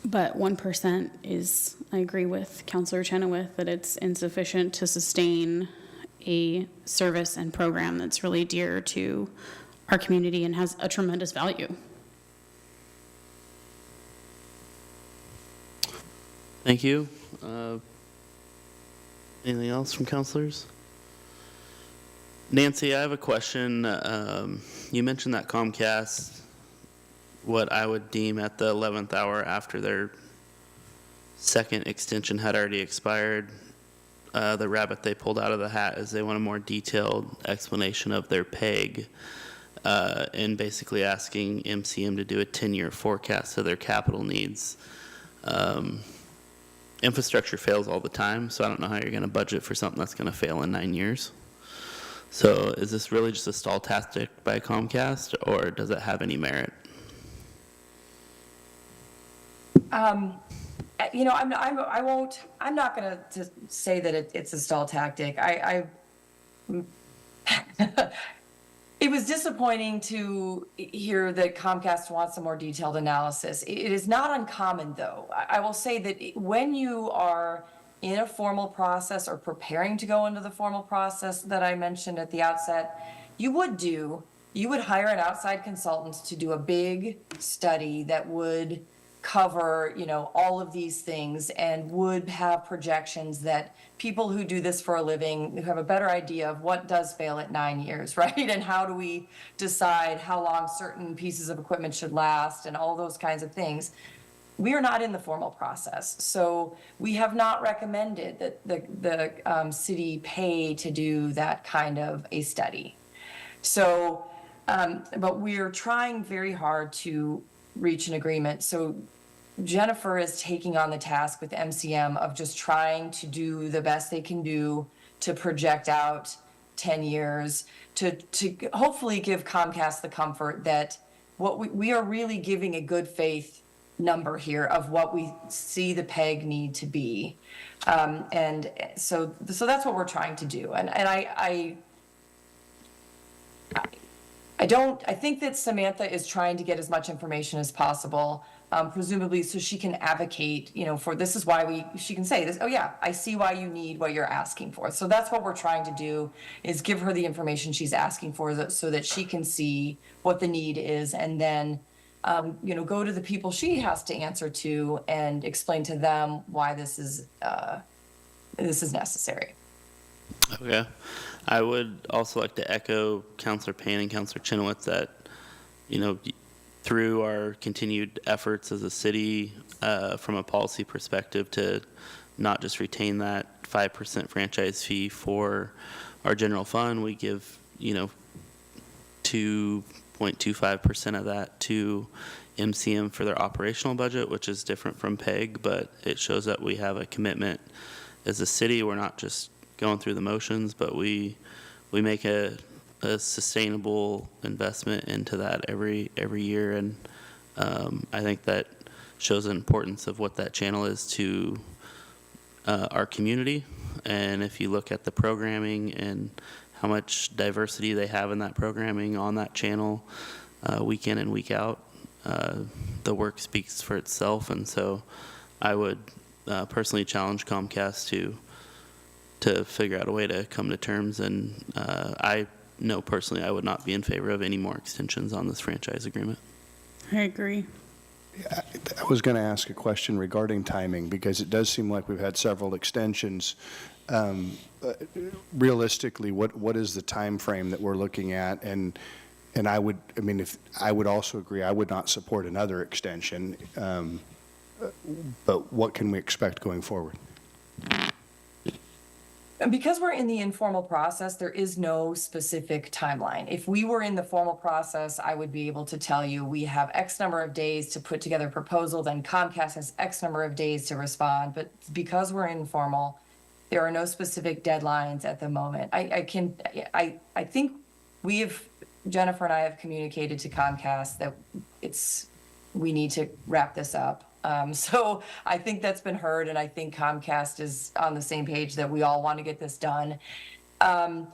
But 1% is, I agree with Councilor Chenoweth that it's insufficient to sustain a service and program that's really dear to our community and has a tremendous value.
Thank you. Anything else from councilors? Nancy, I have a question. You mentioned that Comcast, what I would deem at the 11th hour after their second extension had already expired, the rabbit they pulled out of the hat is they want a more detailed explanation of their PEG, and basically asking MCM to do a 10-year forecast of their capital needs. Infrastructure fails all the time, so I don't know how you're going to budget for something that's going to fail in 9 years. So is this really just a stall tactic by Comcast, or does it have any merit?
You know, I'm not going to say that it's a stall tactic. It was disappointing to hear that Comcast wants a more detailed analysis. It is not uncommon, though. I will say that when you are in a formal process or preparing to go into the formal process that I mentioned at the outset, you would hire an outside consultant to do a big study that would cover, you know, all of these things and would have projections that people who do this for a living who have a better idea of what does fail at 9 years, right? And how do we decide how long certain pieces of equipment should last and all those kinds of things. We are not in the formal process, so we have not recommended that the city pay to do that kind of a study. So, but we're trying very hard to reach an agreement. So Jennifer is taking on the task with MCM of just trying to do the best they can do to project out 10 years, to hopefully give Comcast the comfort that what we are really giving a good faith number here of what we see the PEG need to be. And so that's what we're trying to do. And I think that Samantha is trying to get as much information as possible, presumably so she can advocate, you know, for this is why she can say this, oh yeah, I see why you need what you're asking for. So that's what we're trying to do, is give her the information she's asking for so that she can see what the need is, and then you know, go to the people she has to answer to and explain to them why this is necessary.
Okay. I would also like to echo Councilor Payne and Councilor Chenoweth that, you know, through our continued efforts as a city, from a policy perspective, to not just retain that 5% franchise fee for our general fund, we give, you know, 2.25% of that to MCM for their operational budget, which is different from PEG, but it shows that we have a commitment as a city. We're not just going through the motions, but we make a sustainable investment into that every year, and I think that shows the importance of what that channel is to our community. And if you look at the programming and how much diversity they have in that programming on that channel, week in and week out, the work speaks for itself. And so I would personally challenge Comcast to figure out a way to come to terms. And I know personally I would not be in favor of any more extensions on this franchise agreement.
I agree.
I was going to ask a question regarding timing, because it does seem like we've had several extensions. Realistically, what is the time frame that we're looking at? And I would also agree, I would not support another extension. But what can we expect going forward?
And because we're in the informal process, there is no specific timeline. If we were in the formal process, I would be able to tell you we have X number of days to put together a proposal, then Comcast has X number of days to respond. But because we're informal, there are no specific deadlines at the moment. I think Jennifer and I have communicated to Comcast that we need to wrap this up. So I think that's been heard, and I think Comcast is on the same page that we all want to get this done. And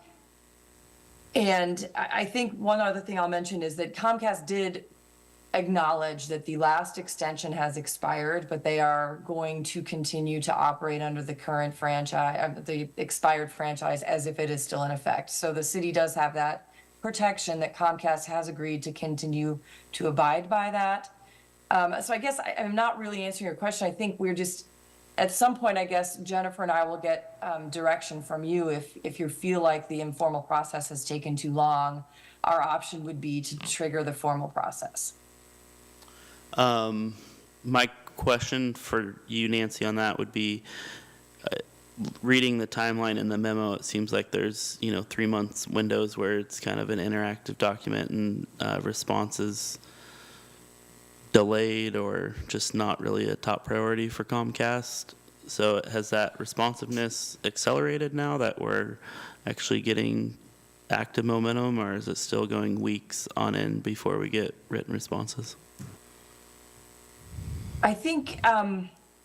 I think one other thing I'll mention is that Comcast did acknowledge that the last extension has expired, but they are going to continue to operate under the current franchise, the expired franchise, as if it is still in effect. So the city does have that protection that Comcast has agreed to continue to abide by that. So I guess I'm not really answering your question. I think we're just, at some point, I guess Jennifer and I will get direction from you if you feel like the informal process has taken too long. Our option would be to trigger the formal process.
My question for you, Nancy, on that would be, reading the timeline in the memo, it seems like there's 3 months windows where it's kind of an interactive document, and responses delayed or just not really a top priority for Comcast. So has that responsiveness accelerated now that we're actually getting active momentum, or is it still going weeks on end before we get written responses?
I think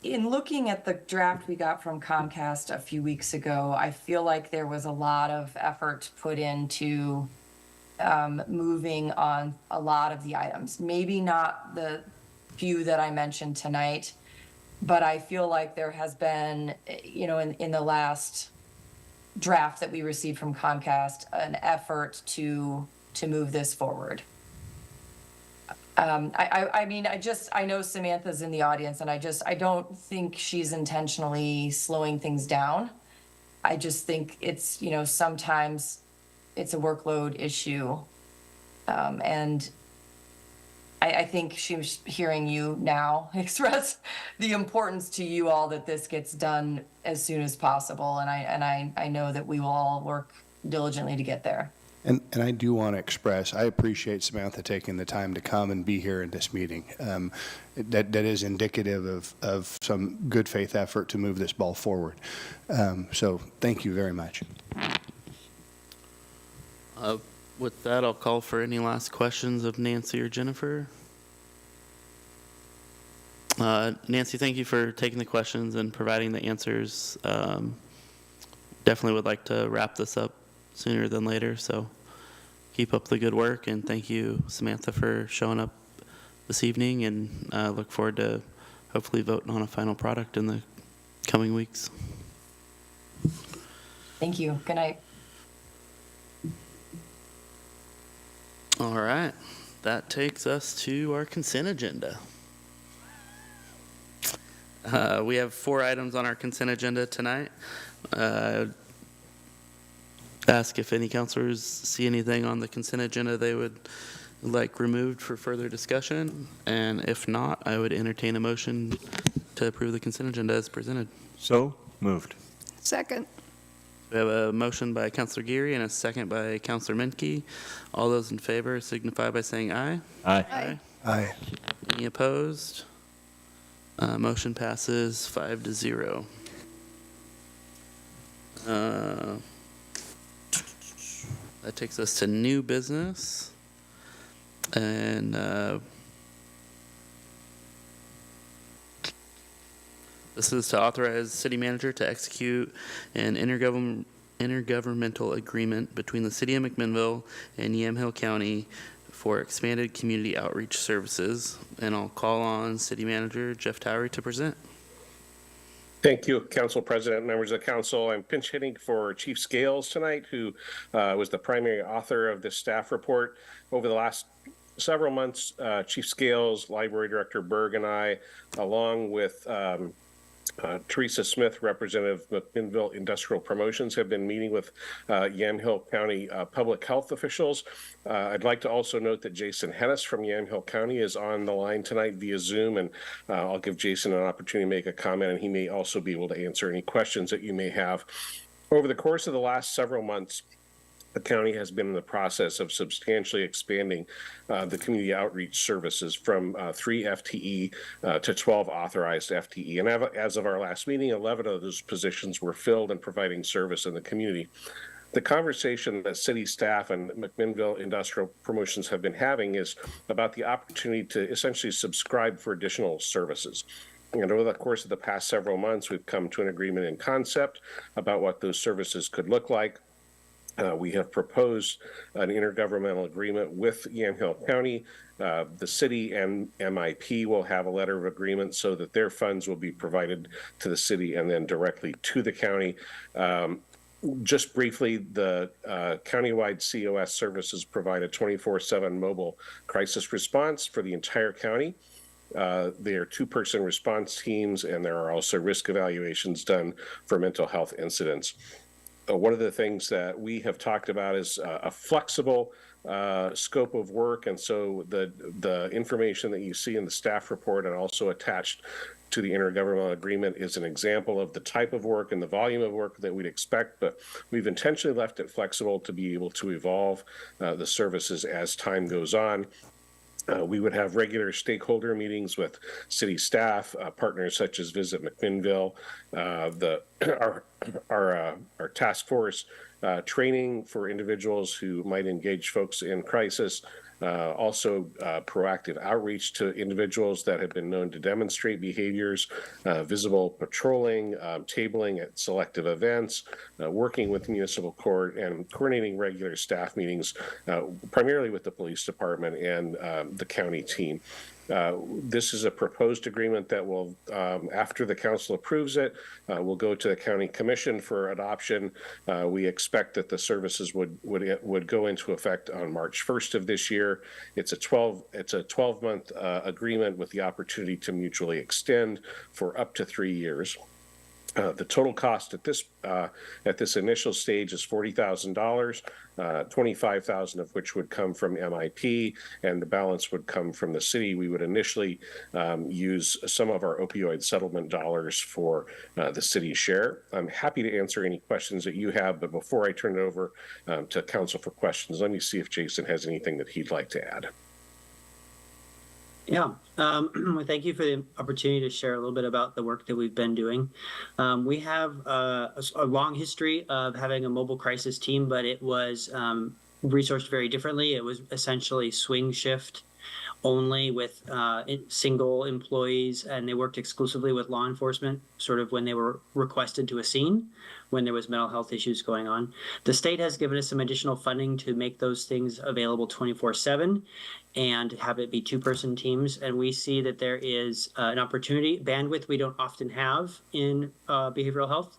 in looking at the draft we got from Comcast a few weeks ago, I feel like there was a lot of effort put into moving on a lot of the items. Maybe not the few that I mentioned tonight, but I feel like there has been, in the last draft that we received from Comcast, an effort to move this forward. I know Samantha's in the audience, and I don't think she's intentionally slowing things down. I just think it's, sometimes it's a workload issue. And I think she's hearing you now express the importance to you all that this gets done as soon as possible. And I know that we will all work diligently to get there.
And I do want to express, I appreciate Samantha taking the time to come and be here in this meeting. That is indicative of some good faith effort to move this ball forward. So thank you very much.
With that, I'll call for any last questions of Nancy or Jennifer. Nancy, thank you for taking the questions and providing the answers. Definitely would like to wrap this up sooner than later, so keep up the good work, and thank you, Samantha, for showing up this evening, and look forward to hopefully voting on a final product in the coming weeks.
Thank you. Good night.
All right, that takes us to our consent agenda. We have 4 items on our consent agenda tonight. Ask if any counselors see anything on the consent agenda they would like removed for further discussion, and if not, I would entertain a motion to approve the consent agenda as presented.
So moved.
Second.
We have a motion by Counselor Geary and a second by Counselor Menke. All those in favor signify by saying aye.
Aye.
Aye.
Any opposed? Motion passes 5-0. That takes us to new business. And this is to authorize city manager to execute an intergovernmental agreement between the city of McMinnville and Yamhill County for expanded community outreach services. And I'll call on city manager Jeff Towery to present.
Thank you, Council President, members of the council. I'm pinch hitting for Chief Scales tonight, who was the primary author of this staff report. Over the last several months, Chief Scales, Library Director Berg, and I, along with Teresa Smith, representative of McMinnville Industrial Promotions, have been meeting with Yamhill County public health officials. I'd like to also note that Jason Hennis from Yamhill County is on the line tonight via Zoom, and I'll give Jason an opportunity to make a comment, and he may also be able to answer any questions that you may have. Over the course of the last several months, the county has been in the process of substantially expanding the community outreach services from 3 FTE to 12 authorized FTE. And as of our last meeting, 11 of those positions were filled and providing service in the community. The conversation that city staff and McMinnville Industrial Promotions have been having is about the opportunity to essentially subscribe for additional services. And over the course of the past several months, we've come to an agreement in concept about what those services could look like. We have proposed an intergovernmental agreement with Yamhill County. The city and MIP will have a letter of agreement so that their funds will be provided to the city and then directly to the county. Just briefly, the countywide COS services provide a 24/7 mobile crisis response for the entire county. They are 2-person response teams, and there are also risk evaluations done for mental health incidents. One of the things that we have talked about is a flexible scope of work, and so the information that you see in the staff report and also attached to the intergovernmental agreement is an example of the type of work and the volume of work that we'd expect, but we've intentionally left it flexible to be able to evolve the services as time goes on. We would have regular stakeholder meetings with city staff, partners such as Visit McMinnville, our task force training for individuals who might engage folks in crisis. Also, proactive outreach to individuals that have been known to demonstrate behaviors, visible patrolling, tabling at selective events, working with municipal court, and coordinating regular staff meetings, primarily with the police department and the county team. This is a proposed agreement that will, after the council approves it, will go to the county commission for adoption. We expect that the services would go into effect on March 1st of this year. It's a 12-month agreement with the opportunity to mutually extend for up to 3 years. The total cost at this initial stage is $40,000, $25,000 of which would come from MIP, and the balance would come from the city. We would initially use some of our opioid settlement dollars for the city's share. I'm happy to answer any questions that you have, but before I turn it over to council for questions, let me see if Jason has anything that he'd like to add.
Yeah, well, thank you for the opportunity to share a little bit about the work that we've been doing. We have a long history of having a mobile crisis team, but it was resourced very differently. It was essentially swing shift only with single employees, and they worked exclusively with law enforcement sort of when they were requested to a scene, when there was mental health issues going on. The state has given us some additional funding to make those things available 24/7 and have it be two-person teams. And we see that there is an opportunity, bandwidth we don't often have in behavioral health,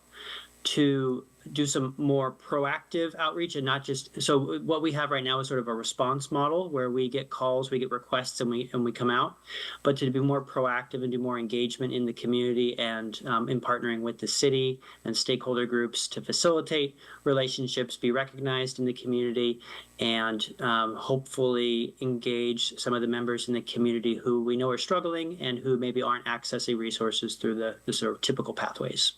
to do some more proactive outreach and not just, so what we have right now is sort of a response model where we get calls, we get requests, and we come out, but to be more proactive and do more engagement in the community and in partnering with the city and stakeholder groups to facilitate relationships, be recognized in the community, and hopefully engage some of the members in the community who we know are struggling and who maybe aren't accessing resources through the sort of typical pathways.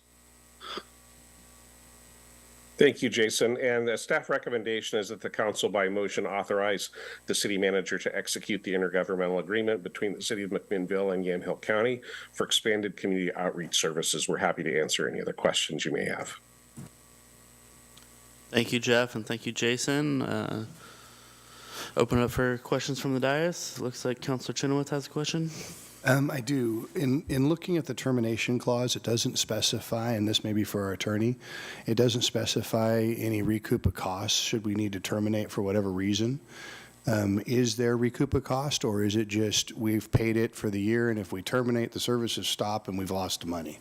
Thank you, Jason. And the staff recommendation is that the council by motion authorize the city manager to execute the intergovernmental agreement between the city of McMinnville and Yamhill County for expanded community outreach services. We're happy to answer any other questions you may have.
Thank you, Jeff, and thank you, Jason. Open up for questions from the dais. Looks like Councilor Chenoweth has a question.
I do. In looking at the termination clause, it doesn't specify, and this may be for our attorney, it doesn't specify any recoup of costs should we need to terminate for whatever reason. Is there recoup of cost, or is it just we've paid it for the year, and if we terminate, the services stop and we've lost the money?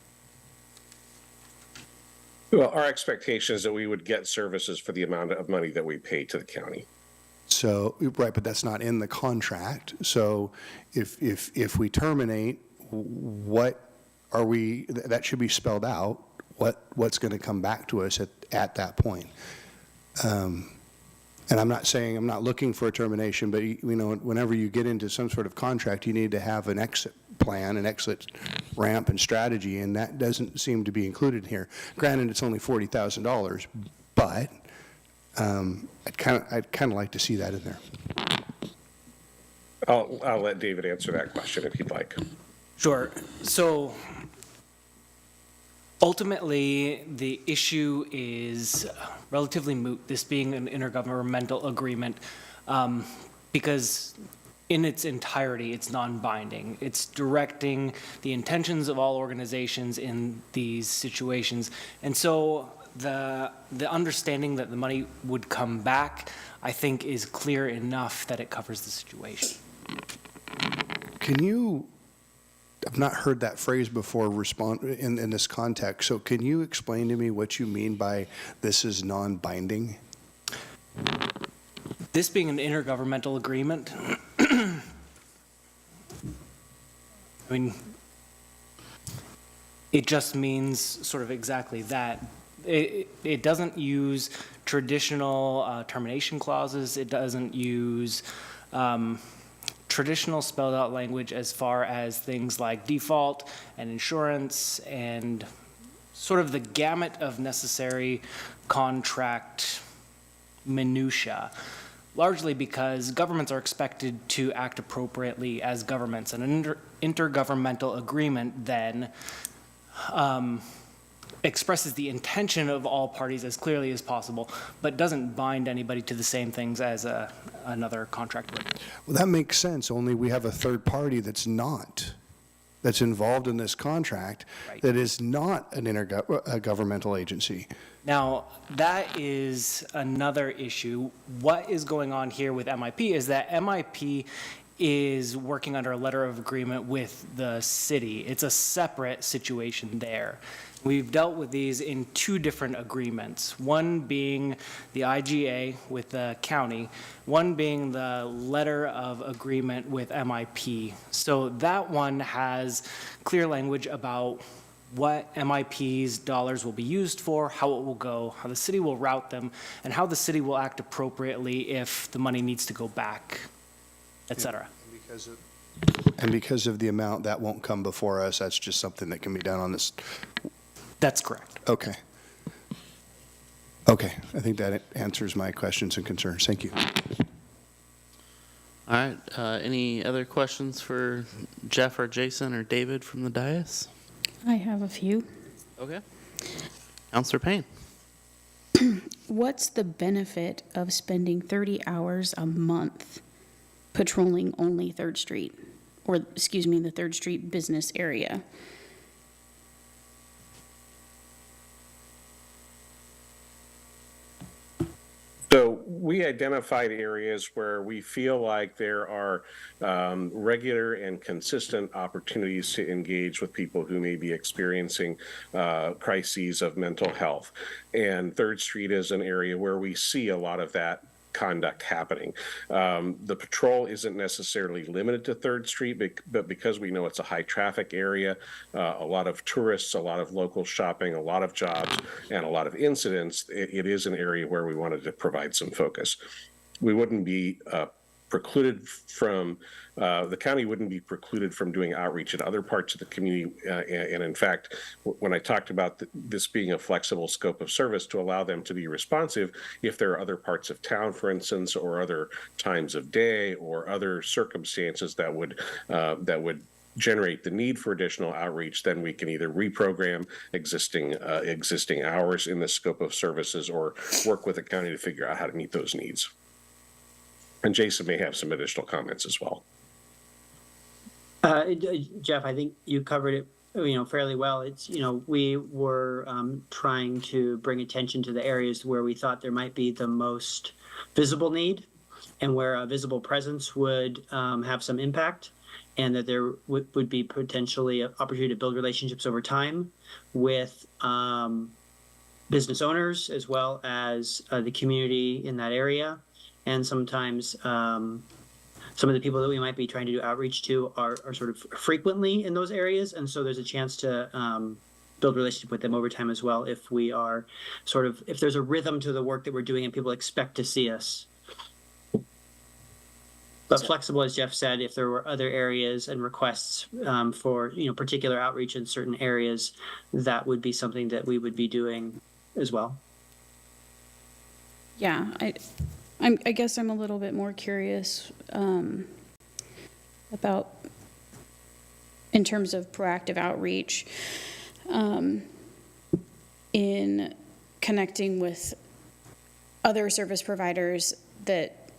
Well, our expectation is that we would get services for the amount of money that we pay to the county.
So, right, but that's not in the contract. So if we terminate, what are we, that should be spelled out, what's going to come back to us at that point. And I'm not saying, I'm not looking for a termination, but you know, whenever you get into some sort of contract, you need to have an exit plan, an exit ramp and strategy, and that doesn't seem to be included here. Granted, it's only $40,000, but I'd kind of like to see that in there.
I'll let David answer that question if he'd like.
Sure. So ultimately, the issue is relatively moot, this being an intergovernmental agreement, because in its entirety, it's non-binding. It's directing the intentions of all organizations in these situations. And so the understanding that the money would come back, I think, is clear enough that it covers the situation.
Can you, I've not heard that phrase before respond in this context, so can you explain to me what you mean by this is non-binding?
This being an intergovernmental agreement, I mean, it just means sort of exactly that. It doesn't use traditional termination clauses. It doesn't use traditional spelled out language as far as things like default and insurance and sort of the gamut of necessary contract minutia. largely because governments are expected to act appropriately as governments. And an intergovernmental agreement then expresses the intention of all parties as clearly as possible, but doesn't bind anybody to the same things as another contract would.
Well, that makes sense, only we have a third party that's involved in this contract,
Right.
that is not an intergovernmental agency.
Now, that is another issue. What is going on here with MIP is that MIP is working under a letter of agreement with the city. It's a separate situation there. We've dealt with these in two different agreements, one being the IGA with the county, one being the letter of agreement with MIP. So that one has clear language about what MIP's dollars will be used for, how it will go, how the city will route them, and how the city will act appropriately if the money needs to go back, et cetera.
And because of the amount, that won't come before us, that's just something that can be done on this.
That's correct.
Okay. Okay, I think that answers my questions and concerns. Thank you.
All right, any other questions for Jeff or Jason or David from the dais?
I have a few.
Okay. Counselor Payne.
What's the benefit of spending 30 hours a month patrolling only 3rd Street? Or, excuse me, the 3rd Street business area?
So we identified areas where we feel like there are regular and consistent opportunities to engage with people who may be experiencing crises of mental health. And 3rd Street is an area where we see a lot of that conduct happening. The patrol isn't necessarily limited to 3rd Street, but because we know it's a high traffic area, a lot of tourists, a lot of local shopping, a lot of jobs, and a lot of incidents, it is an area where we wanted to provide some focus. We wouldn't be precluded from, the county wouldn't be precluded from doing outreach in other parts of the community. And in fact, when I talked about this being a flexible scope of service to allow them to be responsive, if there are other parts of town, for instance, or other times of day or other circumstances that would generate the need for additional outreach, then we can either reprogram existing hours in the scope of services or work with the county to figure out how to meet those needs. And Jason may have some additional comments as well.
Jeff, I think you covered it, fairly well. It's, we were trying to bring attention to the areas where we thought there might be the most visible need and where a visible presence would have some impact, and that there would be potentially an opportunity to build relationships over time with business owners as well as the community in that area. And sometimes some of the people that we might be trying to do outreach to are sort of frequently in those areas. And so there's a chance to build a relationship with them over time as well if we are if there's a rhythm to the work that we're doing and people expect to see us. But flexible, as Jeff said, if there were other areas and requests for particular outreach in certain areas, that would be something that we would be doing as well.
Yeah, I guess I'm a little bit more curious about, in terms of proactive outreach, in connecting with other service providers that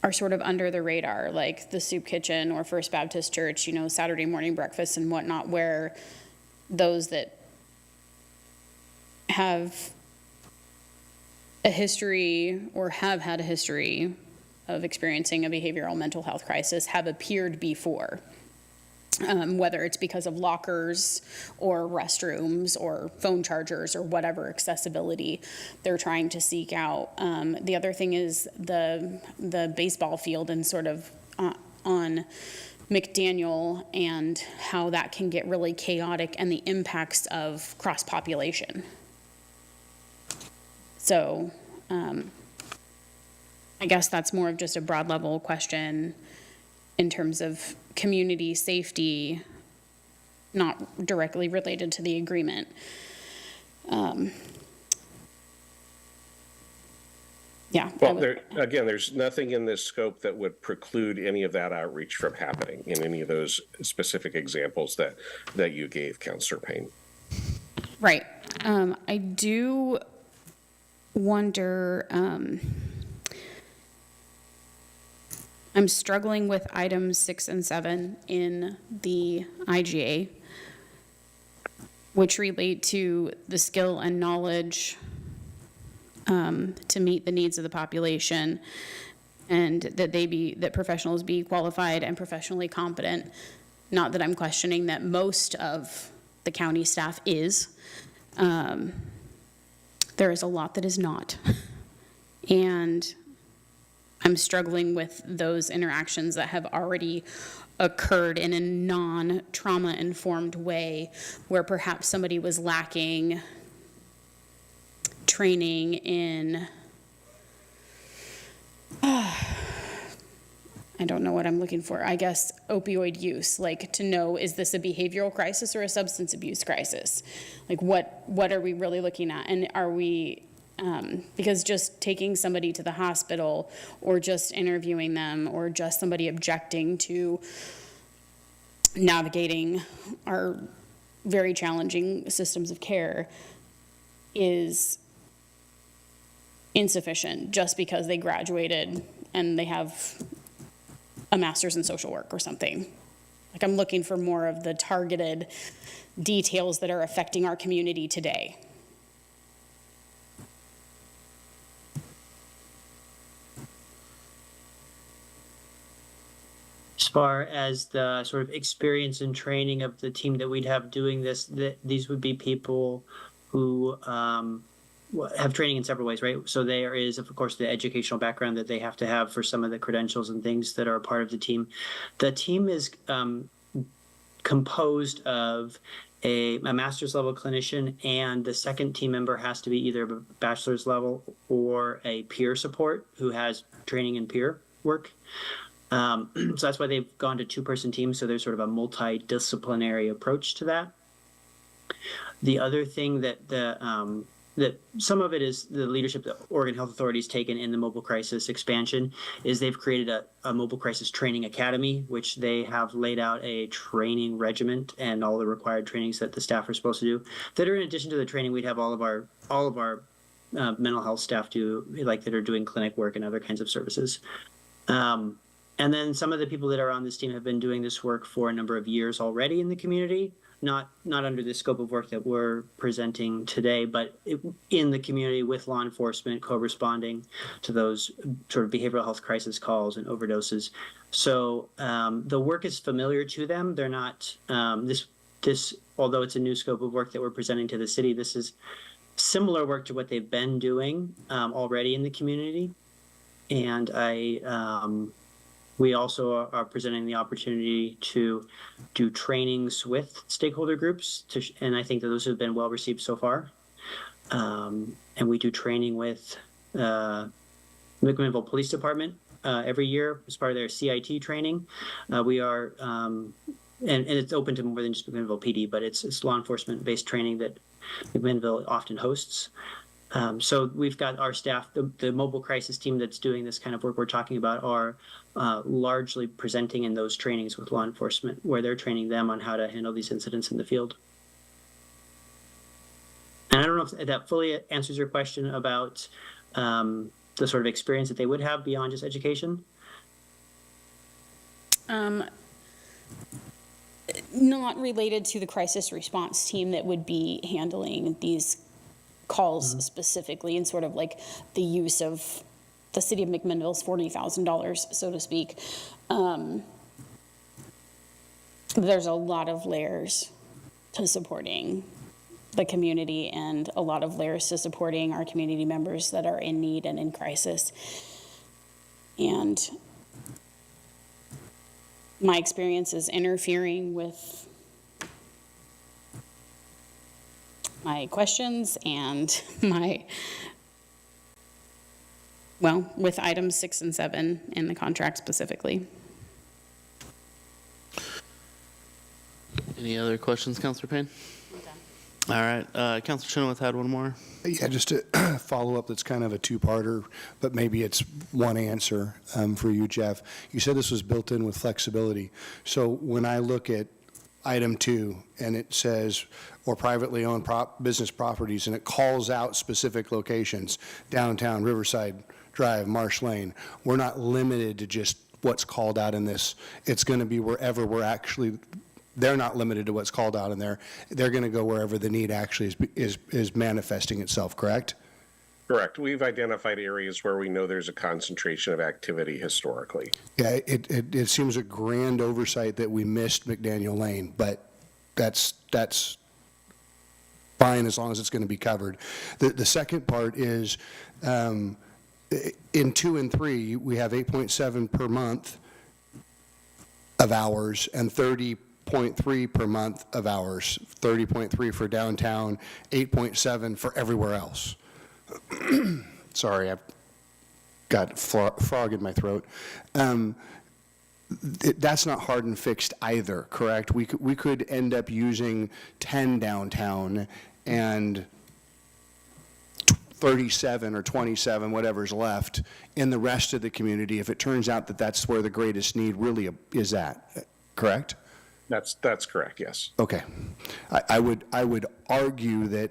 are sort of under the radar, like the Soup Kitchen or First Baptist Church, Saturday morning breakfast and whatnot, where those that have a history or have had a history of experiencing a behavioral mental health crisis have appeared before, whether it's because of lockers or restrooms or phone chargers or whatever accessibility they're trying to seek out. The other thing is the baseball field and sort of on McDaniel and how that can get really chaotic and the impacts of cross-population. So I guess that's more of just a broad level question in terms of community safety, not directly related to the agreement. Yeah.
Well, again, there's nothing in this scope that would preclude any of that outreach from happening in any of those specific examples that you gave, Councillor Payne.
Right. I do wonder, I'm struggling with items 6 and 7 in the IGA, which relate to the skill and knowledge to meet the needs of the population, and that professionals be qualified and professionally competent. Not that I'm questioning that most of the county staff is. There is a lot that is not. And I'm struggling with those interactions that have already occurred in a non-trauma informed way, where perhaps somebody was lacking training in, I don't know what I'm looking for, I guess opioid use, like to know, is this a behavioral crisis or a substance abuse crisis? Like what are we really looking at? And are we, because just taking somebody to the hospital or just interviewing them or just somebody objecting to navigating our very challenging systems of care is insufficient just because they graduated and they have a master's in social work or something. Like, I'm looking for more of the targeted details that are affecting our community today.
As far as the sort of experience and training of the team that we'd have doing this, these would be people who have training in several ways, right? So there is, of course, the educational background that they have to have for some of the credentials and things that are a part of the team. The team is composed of a master's level clinician, and the second team member has to be either a bachelor's level or a peer support who has training in peer work. So that's why they've gone to two-person teams. So there's sort of a multidisciplinary approach to that. The other thing that that some of it is the leadership that Oregon Health Authority has taken in the mobile crisis expansion is they've created a mobile crisis training academy, which they have laid out a training regiment and all the required trainings that the staff are supposed to do. That are in addition to the training, we'd have all of our mental health staff do, like that are doing clinic work and other kinds of services. And then some of the people that are on this team have been doing this work for a number of years already in the community, not under the scope of work that we're presenting today, but in the community with law enforcement, co-responding to those sort of behavioral health crisis calls and overdoses. So the work is familiar to them. They're not, this, although it's a new scope of work that we're presenting to the city, this is similar work to what they've been doing already in the community. And we also are presenting the opportunity to do trainings with stakeholder groups, and I think that those have been well received so far. And we do training with McMinnville Police Department every year as part of their CIT training. We are, and it's open to more than just McMinnville PD, but it's law enforcement-based training that McMinnville often hosts. So we've got our staff, the mobile crisis team that's doing this kind of work we're talking about are largely presenting in those trainings with law enforcement, where they're training them on how to handle these incidents in the field. And I don't know if that fully answers your question about the sort of experience that they would have beyond just education.
Not related to the crisis response team that would be handling these calls specifically, and sort of like the use of the city of McMinnville's $40,000, so to speak. There's a lot of layers to supporting the community and a lot of layers to supporting our community members that are in need and in crisis. And my experience is interfering with my questions and with items 6 and 7 in the contract specifically.
Any other questions, Councilor Payne? All right, Councilor Chenoweth had one more.
Yeah, just to follow up, that's kind of a two-parter, but maybe it's one answer for you, Jeff. You said this was built in with flexibility. So when I look at item 2, and it says, or privately owned business properties, and it calls out specific locations, downtown, Riverside Drive, Marsh Lane, we're not limited to just what's called out in this. It's going to be wherever we're actually, they're not limited to what's called out in there. They're going to go wherever the need actually is manifesting itself, correct?
Correct. We've identified areas where we know there's a concentration of activity historically.
Yeah, it seems a grand oversight that we missed McDaniel Lane, but that's fine as long as it's going to be covered. The second part is, in 2 and 3, we have 8.7 per month of hours and 30.3 per month of hours, 30.3 for downtown, 8.7 for everywhere else. Sorry, I've got frog in my throat. That's not hard and fixed either, correct? We could end up using 10 downtown and 37 or 27, whatever's left, in the rest of the community if it turns out that that's where the greatest need really is at, correct?
That's correct, yes.
Okay. I would argue that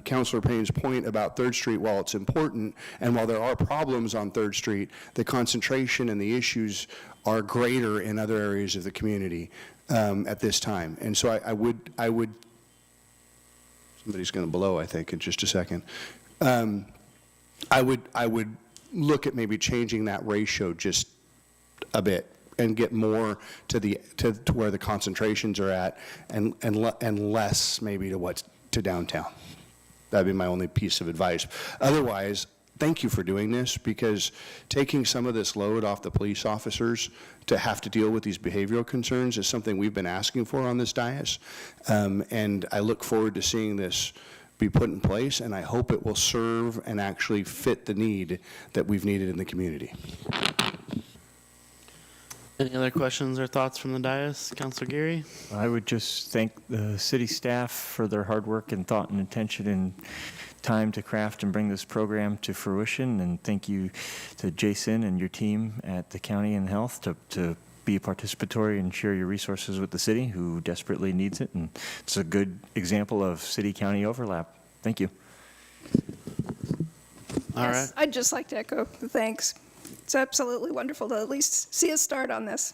Councilor Payne's point about 3rd Street, while it's important, and while there are problems on 3rd Street, the concentration and the issues are greater in other areas of the community at this time. And so I would, somebody's going to blow, I think, in just a second. I would look at maybe changing that ratio just a bit and get more to where the concentrations are at and less maybe to downtown. That'd be my only piece of advice. Otherwise, thank you for doing this, because taking some of this load off the police officers to have to deal with these behavioral concerns is something we've been asking for on this dais. And I look forward to seeing this be put in place, and I hope it will serve and actually fit the need that we've needed in the community.
Any other questions or thoughts from the dais? Councilor Geary?
I would just thank the city staff for their hard work and thought and attention and time to craft and bring this program to fruition. And thank you to Jason and your team at the county and health to be participatory and share your resources with the city, who desperately needs it. And it's a good example of city-county overlap. Thank you.
All right.
I'd just like to echo the thanks. It's absolutely wonderful to at least see us start on this.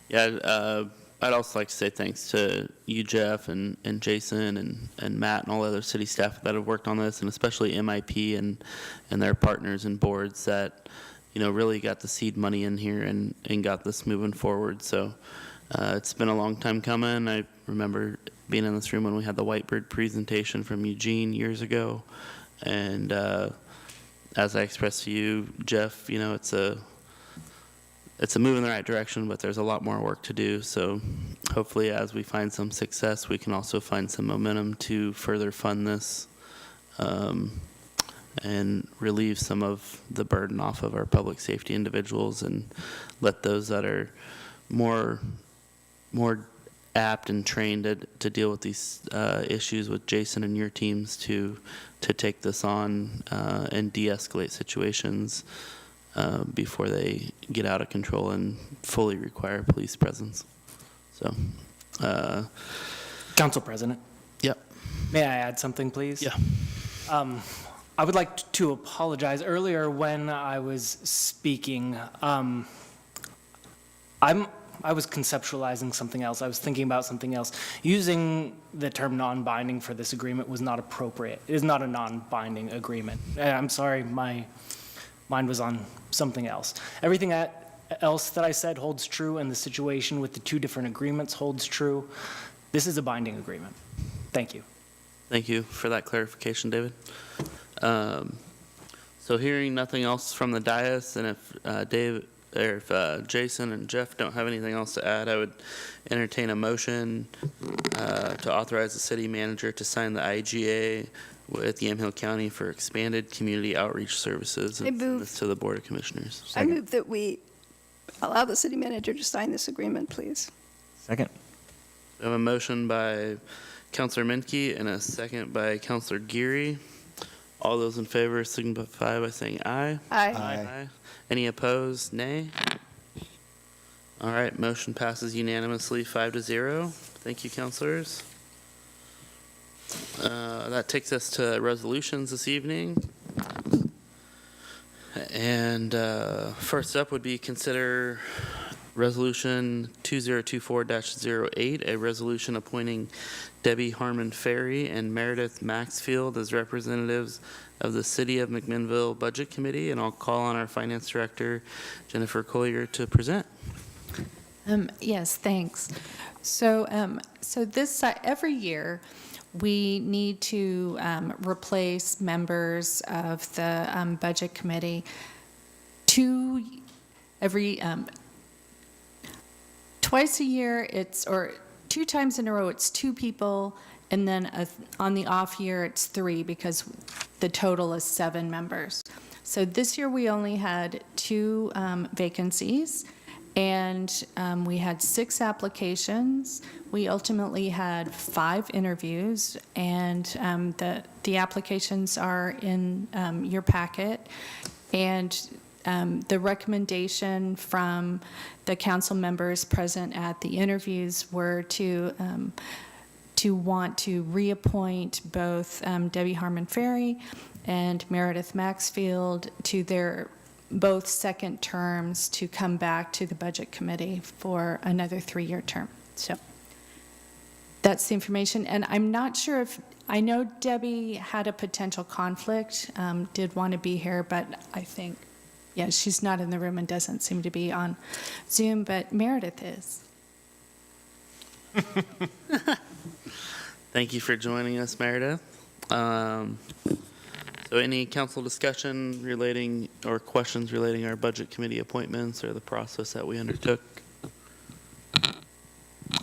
Yeah, I'd also like to say thanks to you, Jeff, and Jason, and Matt, and all the other city staff that have worked on this, and especially MIP and their partners and boards that, really got the seed money in here and got this moving forward. So it's been a long time coming. I remember being in this room when we had the Whitebird presentation from Eugene years ago, and as I expressed to you, Jeff, it's a move in the right direction, but there's a lot more work to do. So hopefully as we find some success, we can also find some momentum to further fund this and relieve some of the burden off of our public safety individuals, and let those that are more apt and trained to deal with these issues with Jason and your teams to take this on and de-escalate situations before they get out of control and fully require police presence. So,
Council President.
Yep.
May I add something, please?
Yeah.
I would like to apologize. Earlier when I was speaking, I was conceptualizing something else. I was thinking about something else. Using the term non-binding for this agreement was not appropriate. It is not a non-binding agreement. I'm sorry, my mind was on something else. Everything else that I said holds true, and the situation with the 2 different agreements holds true. This is a binding agreement. Thank you.
Thank you for that clarification, David. So hearing nothing else from the dais, and if Jason and Jeff don't have anything else to add, I would entertain a motion to authorize the city manager to sign the IGA with Yamhill County for expanded community outreach services. And send this to the Board of Commissioners.
I move that we allow the city manager to sign this agreement, please.
Second.
We have a motion by Counselor Menke and a second by Counselor Geary. All those in favor signify by saying aye.
Aye.
Any opposed, nay? All right, motion passes unanimously 5-0. Thank you, counselors. That takes us to resolutions this evening. And first up would be consider Resolution 2024-08, a resolution appointing Debbie Harmon Ferry and Meredith Maxfield as representatives of the City of McMinnville Budget Committee, and I'll call on our Finance Director, Jennifer Collier, to present.
Yes, thanks. So this, every year, we need to replace members of the Budget Committee. Twice a year, or 2 times in a row, it's 2 people, and then on the off year, it's 3, because the total is 7 members. So this year, we only had 2 vacancies, and we had 6 applications. We ultimately had 5 interviews, and the applications are in your packet. And the recommendation from the council members present at the interviews were to want to reappoint both Debbie Harmon Ferry and Meredith Maxfield to their both second terms to come back to the Budget Committee for another 3-year term. So that's the information. And I'm not sure I know Debbie had a potential conflict, did want to be here, but I think, yeah, she's not in the room and doesn't seem to be on Zoom, but Meredith is.
Thank you for joining us, Meredith. So any council discussion relating or questions relating our Budget Committee appointments or the process that we undertook?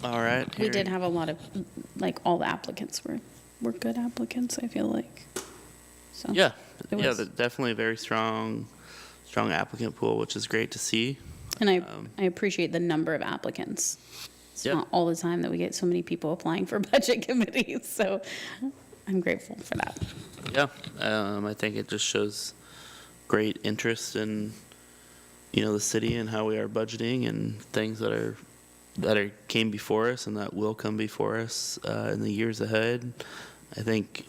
All right.
We did have a lot of, all the applicants were good applicants, I feel like. So
Yeah,
it
yeah,
was-
definitely a very strong applicant pool, which is great to see.
And I appreciate the number of applicants. It's
Yeah.
not all the time that we get so many people applying for budget committees, so I'm grateful for that.
Yeah, I think it just shows great interest in, the city and how we are budgeting and things that came before us and that will come before us in the years ahead. I think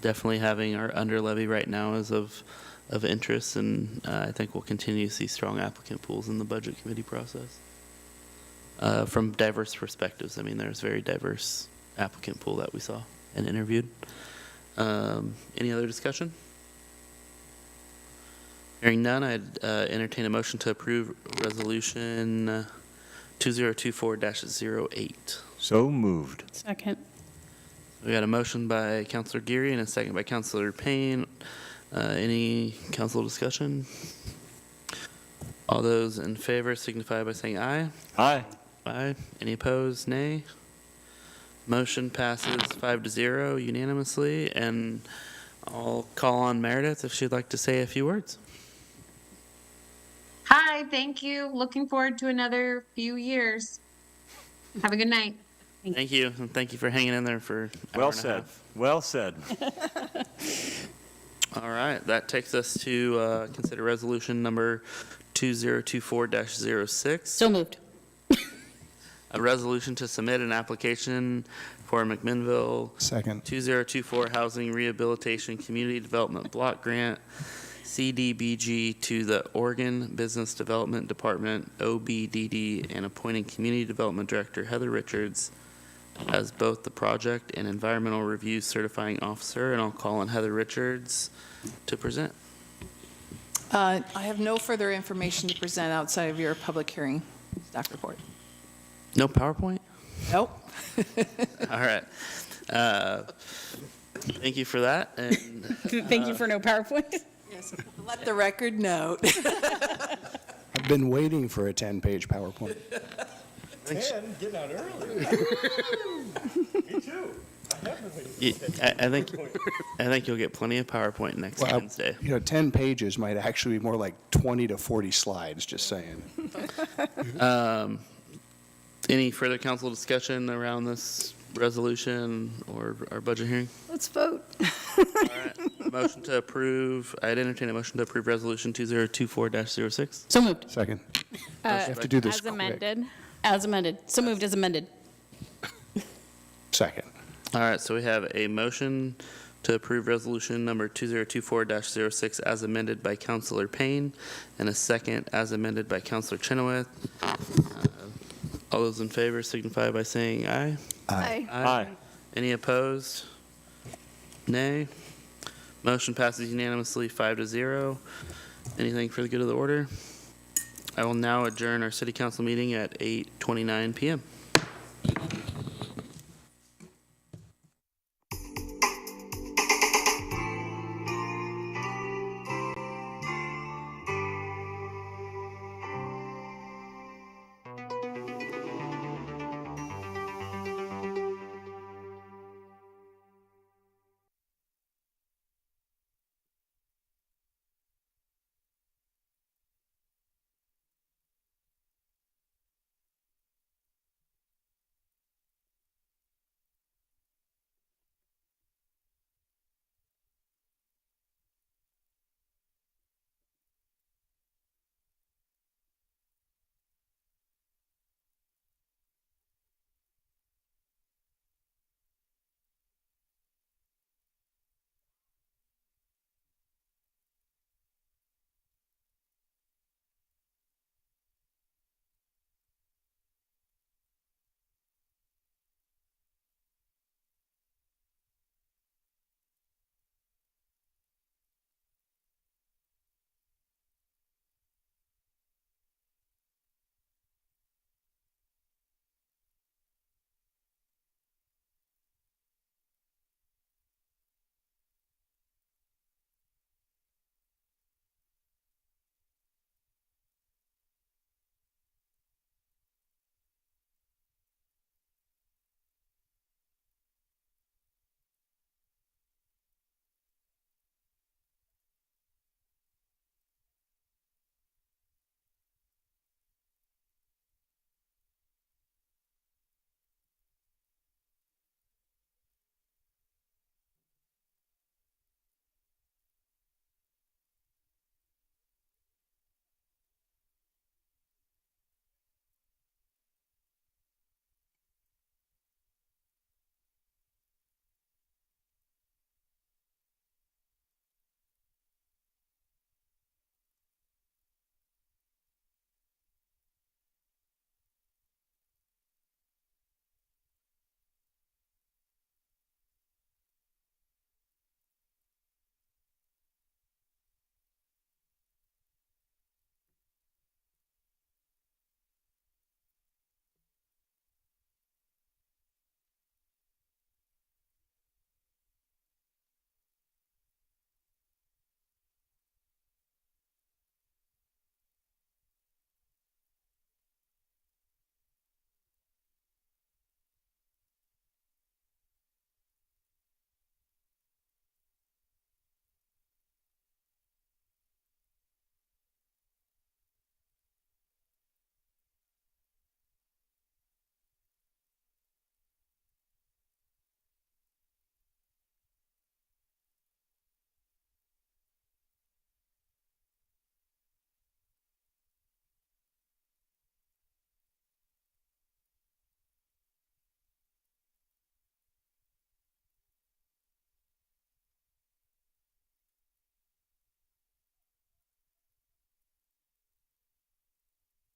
definitely having our under levy right now is of interest, and I think we'll continue to see strong applicant pools in the Budget Committee process. From diverse perspectives, I mean, there's very diverse applicant pool that we saw and interviewed. Any other discussion? Hearing none, I'd entertain a motion to approve Resolution 2024-08.
So moved.
Second.
We got a motion by Councilor Geary and a second by Councilor Payne. Any council discussion? All those in favor signify by saying aye.
Aye.
Aye. Any opposed? Nay. Motion passes 5-0 unanimously, and I'll call on Meredith if she'd like to say a few words.
Hi, thank you. Looking forward to another few years. Have a good night.
Thank you, and thank you for hanging in there for an hour
Well
and a
said.
half.
Well said.
All right, that takes us to consider resolution number 2024-06.
So moved.
A resolution to submit an application for McMinnville
Second.
2024 Housing Rehabilitation Community Development Block Grant, CDBG, to the Oregon Business Development Department, OBDD, and appointing Community Development Director Heather Richards as both the project and environmental review certifying officer, and I'll call on Heather Richards to present.
I have no further information to present outside of your public hearing staff report.
No PowerPoint?
Nope.
All right. Thank you for that. And
Thank you for no PowerPoint.
Yes, let the record note.
I've been waiting for a 10-page PowerPoint.
And getting out early. Me too.
I think you'll get plenty of PowerPoint next Wednesday.
10 pages might actually be more like 20 to 40 slides, just saying.
Any further council discussion around this resolution or our budget hearing?
Let's vote.
All right, motion to approve, I'd entertain a motion to approve resolution 2024-06.
So moved.
Second. You have to do this
As
quick.
amended.
As amended. So moved as amended.
Second.
All right, so we have a motion to approve resolution number 2024-06 as amended by Councilor Payne, and a second as amended by Councilor Chenoweth. All those in favor signify by saying aye.
Aye.
Aye.
Any opposed? Nay. Motion passes unanimously 5-0. Anything for the good of the order? I will now adjourn our city council meeting at 8:29 PM.